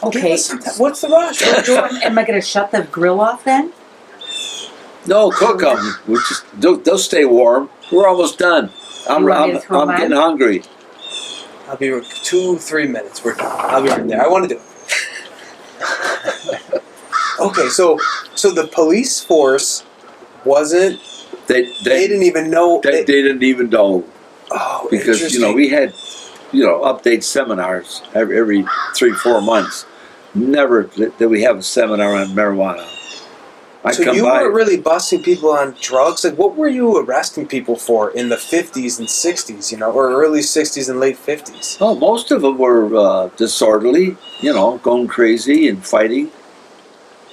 S3: Okay.
S1: What's the rush?
S3: Am I going to shut the grill off then?
S2: No, cook them. They'll stay warm. We're almost done. I'm getting hungry.
S1: I'll be 2-3 minutes. We're done. I'll be right there. I want to do it. Okay, so the police force wasn't. They didn't even know.
S2: They didn't even know.
S1: Oh,
S2: because we had update seminars every 3-4 months. Never did we have a seminar on marijuana.
S1: So you weren't really busting people on drugs? Like, what were you arresting people for in the 50s and 60s, or early 60s and late 50s?
S2: Oh, most of them were disorderly, going crazy and fighting.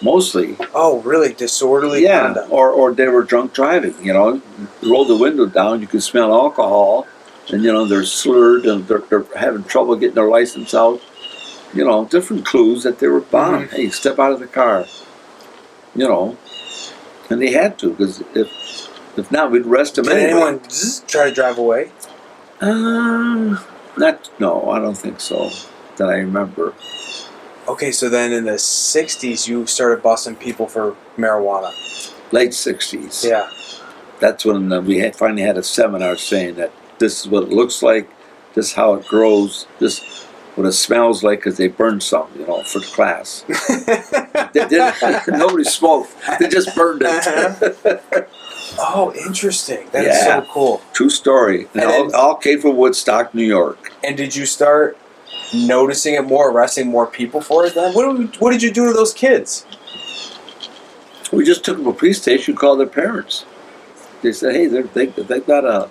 S2: Mostly.
S1: Oh, really? Disorderly conduct?
S2: Or they were drunk driving, roll the window down, you can smell alcohol, and, they're slurred and they're having trouble getting their license out. Different clues that they were bombed. Hey, step out of the car. And they had to, because if not, we'd arrest them anyway.
S1: Did anyone try to drive away?
S2: No, I don't think so, that I remember.
S1: Okay, so then in the 60s, you started busting people for marijuana.
S2: Late 60s.
S1: Yeah.
S2: That's when we finally had a seminar saying that this is what it looks like, this is how it grows, this what it smells like, because they burned some, for the class. Nobody smoked. They just burned it.
S1: Oh, interesting. That is so cool.
S2: True story. And all came from Woodstock, New York.
S1: And did you start noticing it more, arresting more people for it then? What did you do to those kids?
S2: We just took them to a police station, called their parents. They said, hey, they got a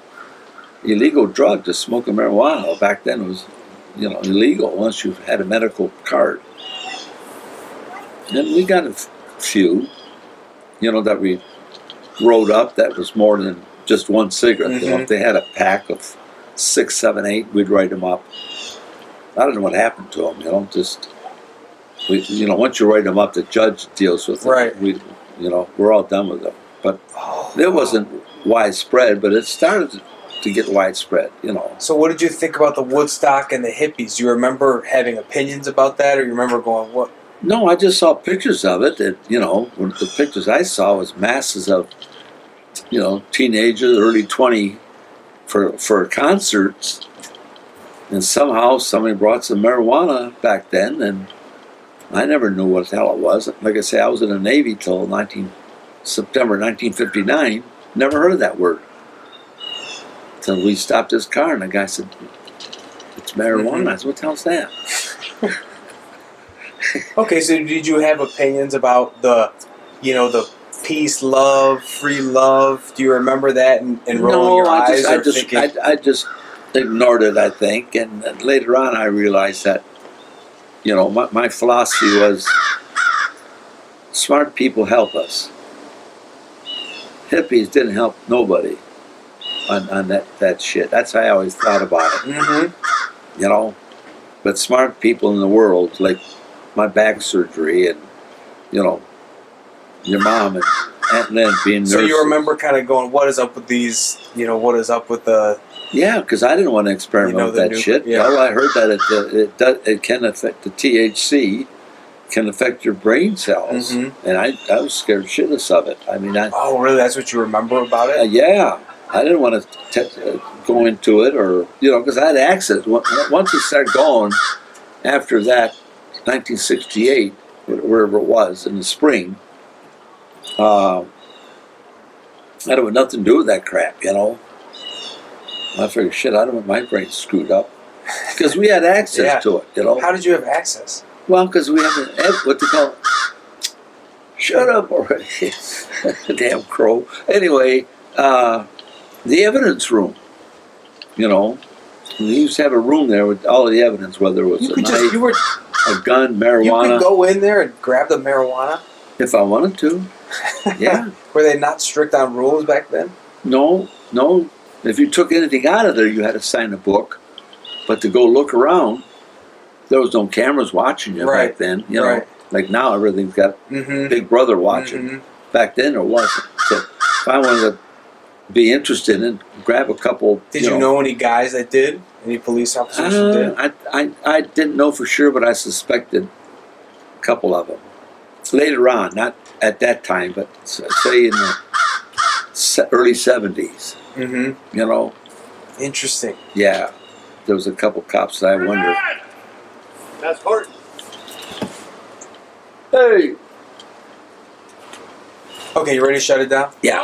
S2: illegal drug, just smoking marijuana. Well, back then it was illegal once you had a medical card. And we got a few, that we wrote up that was more than just one cigarette. If they had a pack of 6, 7, 8, we'd write them up. I don't know what happened to them, once you write them up, the judge deals with them.
S1: Right.
S2: We're all done with them. But it wasn't widespread, but it started to get widespread,
S1: So what did you think about the Woodstock and the hippies? Do you remember having opinions about that, or you remember going, what?
S2: No, I just saw pictures of it. The pictures I saw was masses of, teenagers, early 20, for concerts. And somehow somebody brought some marijuana back then, and I never knew what the hell it was. Like I say, I was in the Navy till September 1959. Never heard of that word. So we stopped his car, and the guy said, it's marijuana. I said, what the hell's that?
S1: Okay, so did you have opinions about the peace, love, free love? Do you remember that and rolling your eyes?
S2: ignored it, I think. And later on, I realized that, you know, my philosophy was smart people help us. Hippies didn't help nobody on that shit. That's how I always thought about it.
S1: Mm-hmm.
S2: You know, but smart people in the world, like my back surgery and, you know, your mom and Aunt Lynn being nurses.
S1: So you remember kind of going, what is up with these, you know, what is up with the...
S2: Yeah, because I didn't want to experiment with that shit.
S1: Yeah.
S2: Well, I heard that it can affect the THC, can affect your brain cells.
S1: Mm-hmm.
S2: And I was scared shitless of it. I mean,
S1: Oh, really? That's what you remember about it?
S2: Yeah. I didn't want to go into it or, you know, because I had access. Once it started going, after that, 1968, wherever it was, in the spring, I don't have nothing to do with that crap, you know. I figured, shit, I don't want my brain screwed up. Because we had access to it, you know.
S1: How did you have access?
S2: Well, because we have what they call... Shut up already. Damn crow. Anyway, the evidence room, you know. We used to have a room there with all of the evidence, whether it was a knife, a gun, marijuana.
S1: You could go in there and grab the marijuana?
S2: If I wanted to, yeah.
S1: Were they not strict on rules back then?
S2: No. If you took anything out of there, you had to sign a book. But to go look around, there was no cameras watching you back then. You know, like now everything's got Big Brother watching.
S1: Mm-hmm.
S2: Back then there wasn't. So if I wanted to be interested in, grab a couple.
S1: Did you know any guys that did? Any police officers who did?
S2: I didn't know for sure, but I suspected a couple of them. Later on, not at that time, but say in the early 70s.
S1: Mm-hmm.
S2: You know?
S1: Interesting.
S2: Yeah. There was a couple cops that I wondered.
S4: That's Horton.
S2: Hey!
S1: Okay, you ready to shut it down?
S2: Yeah.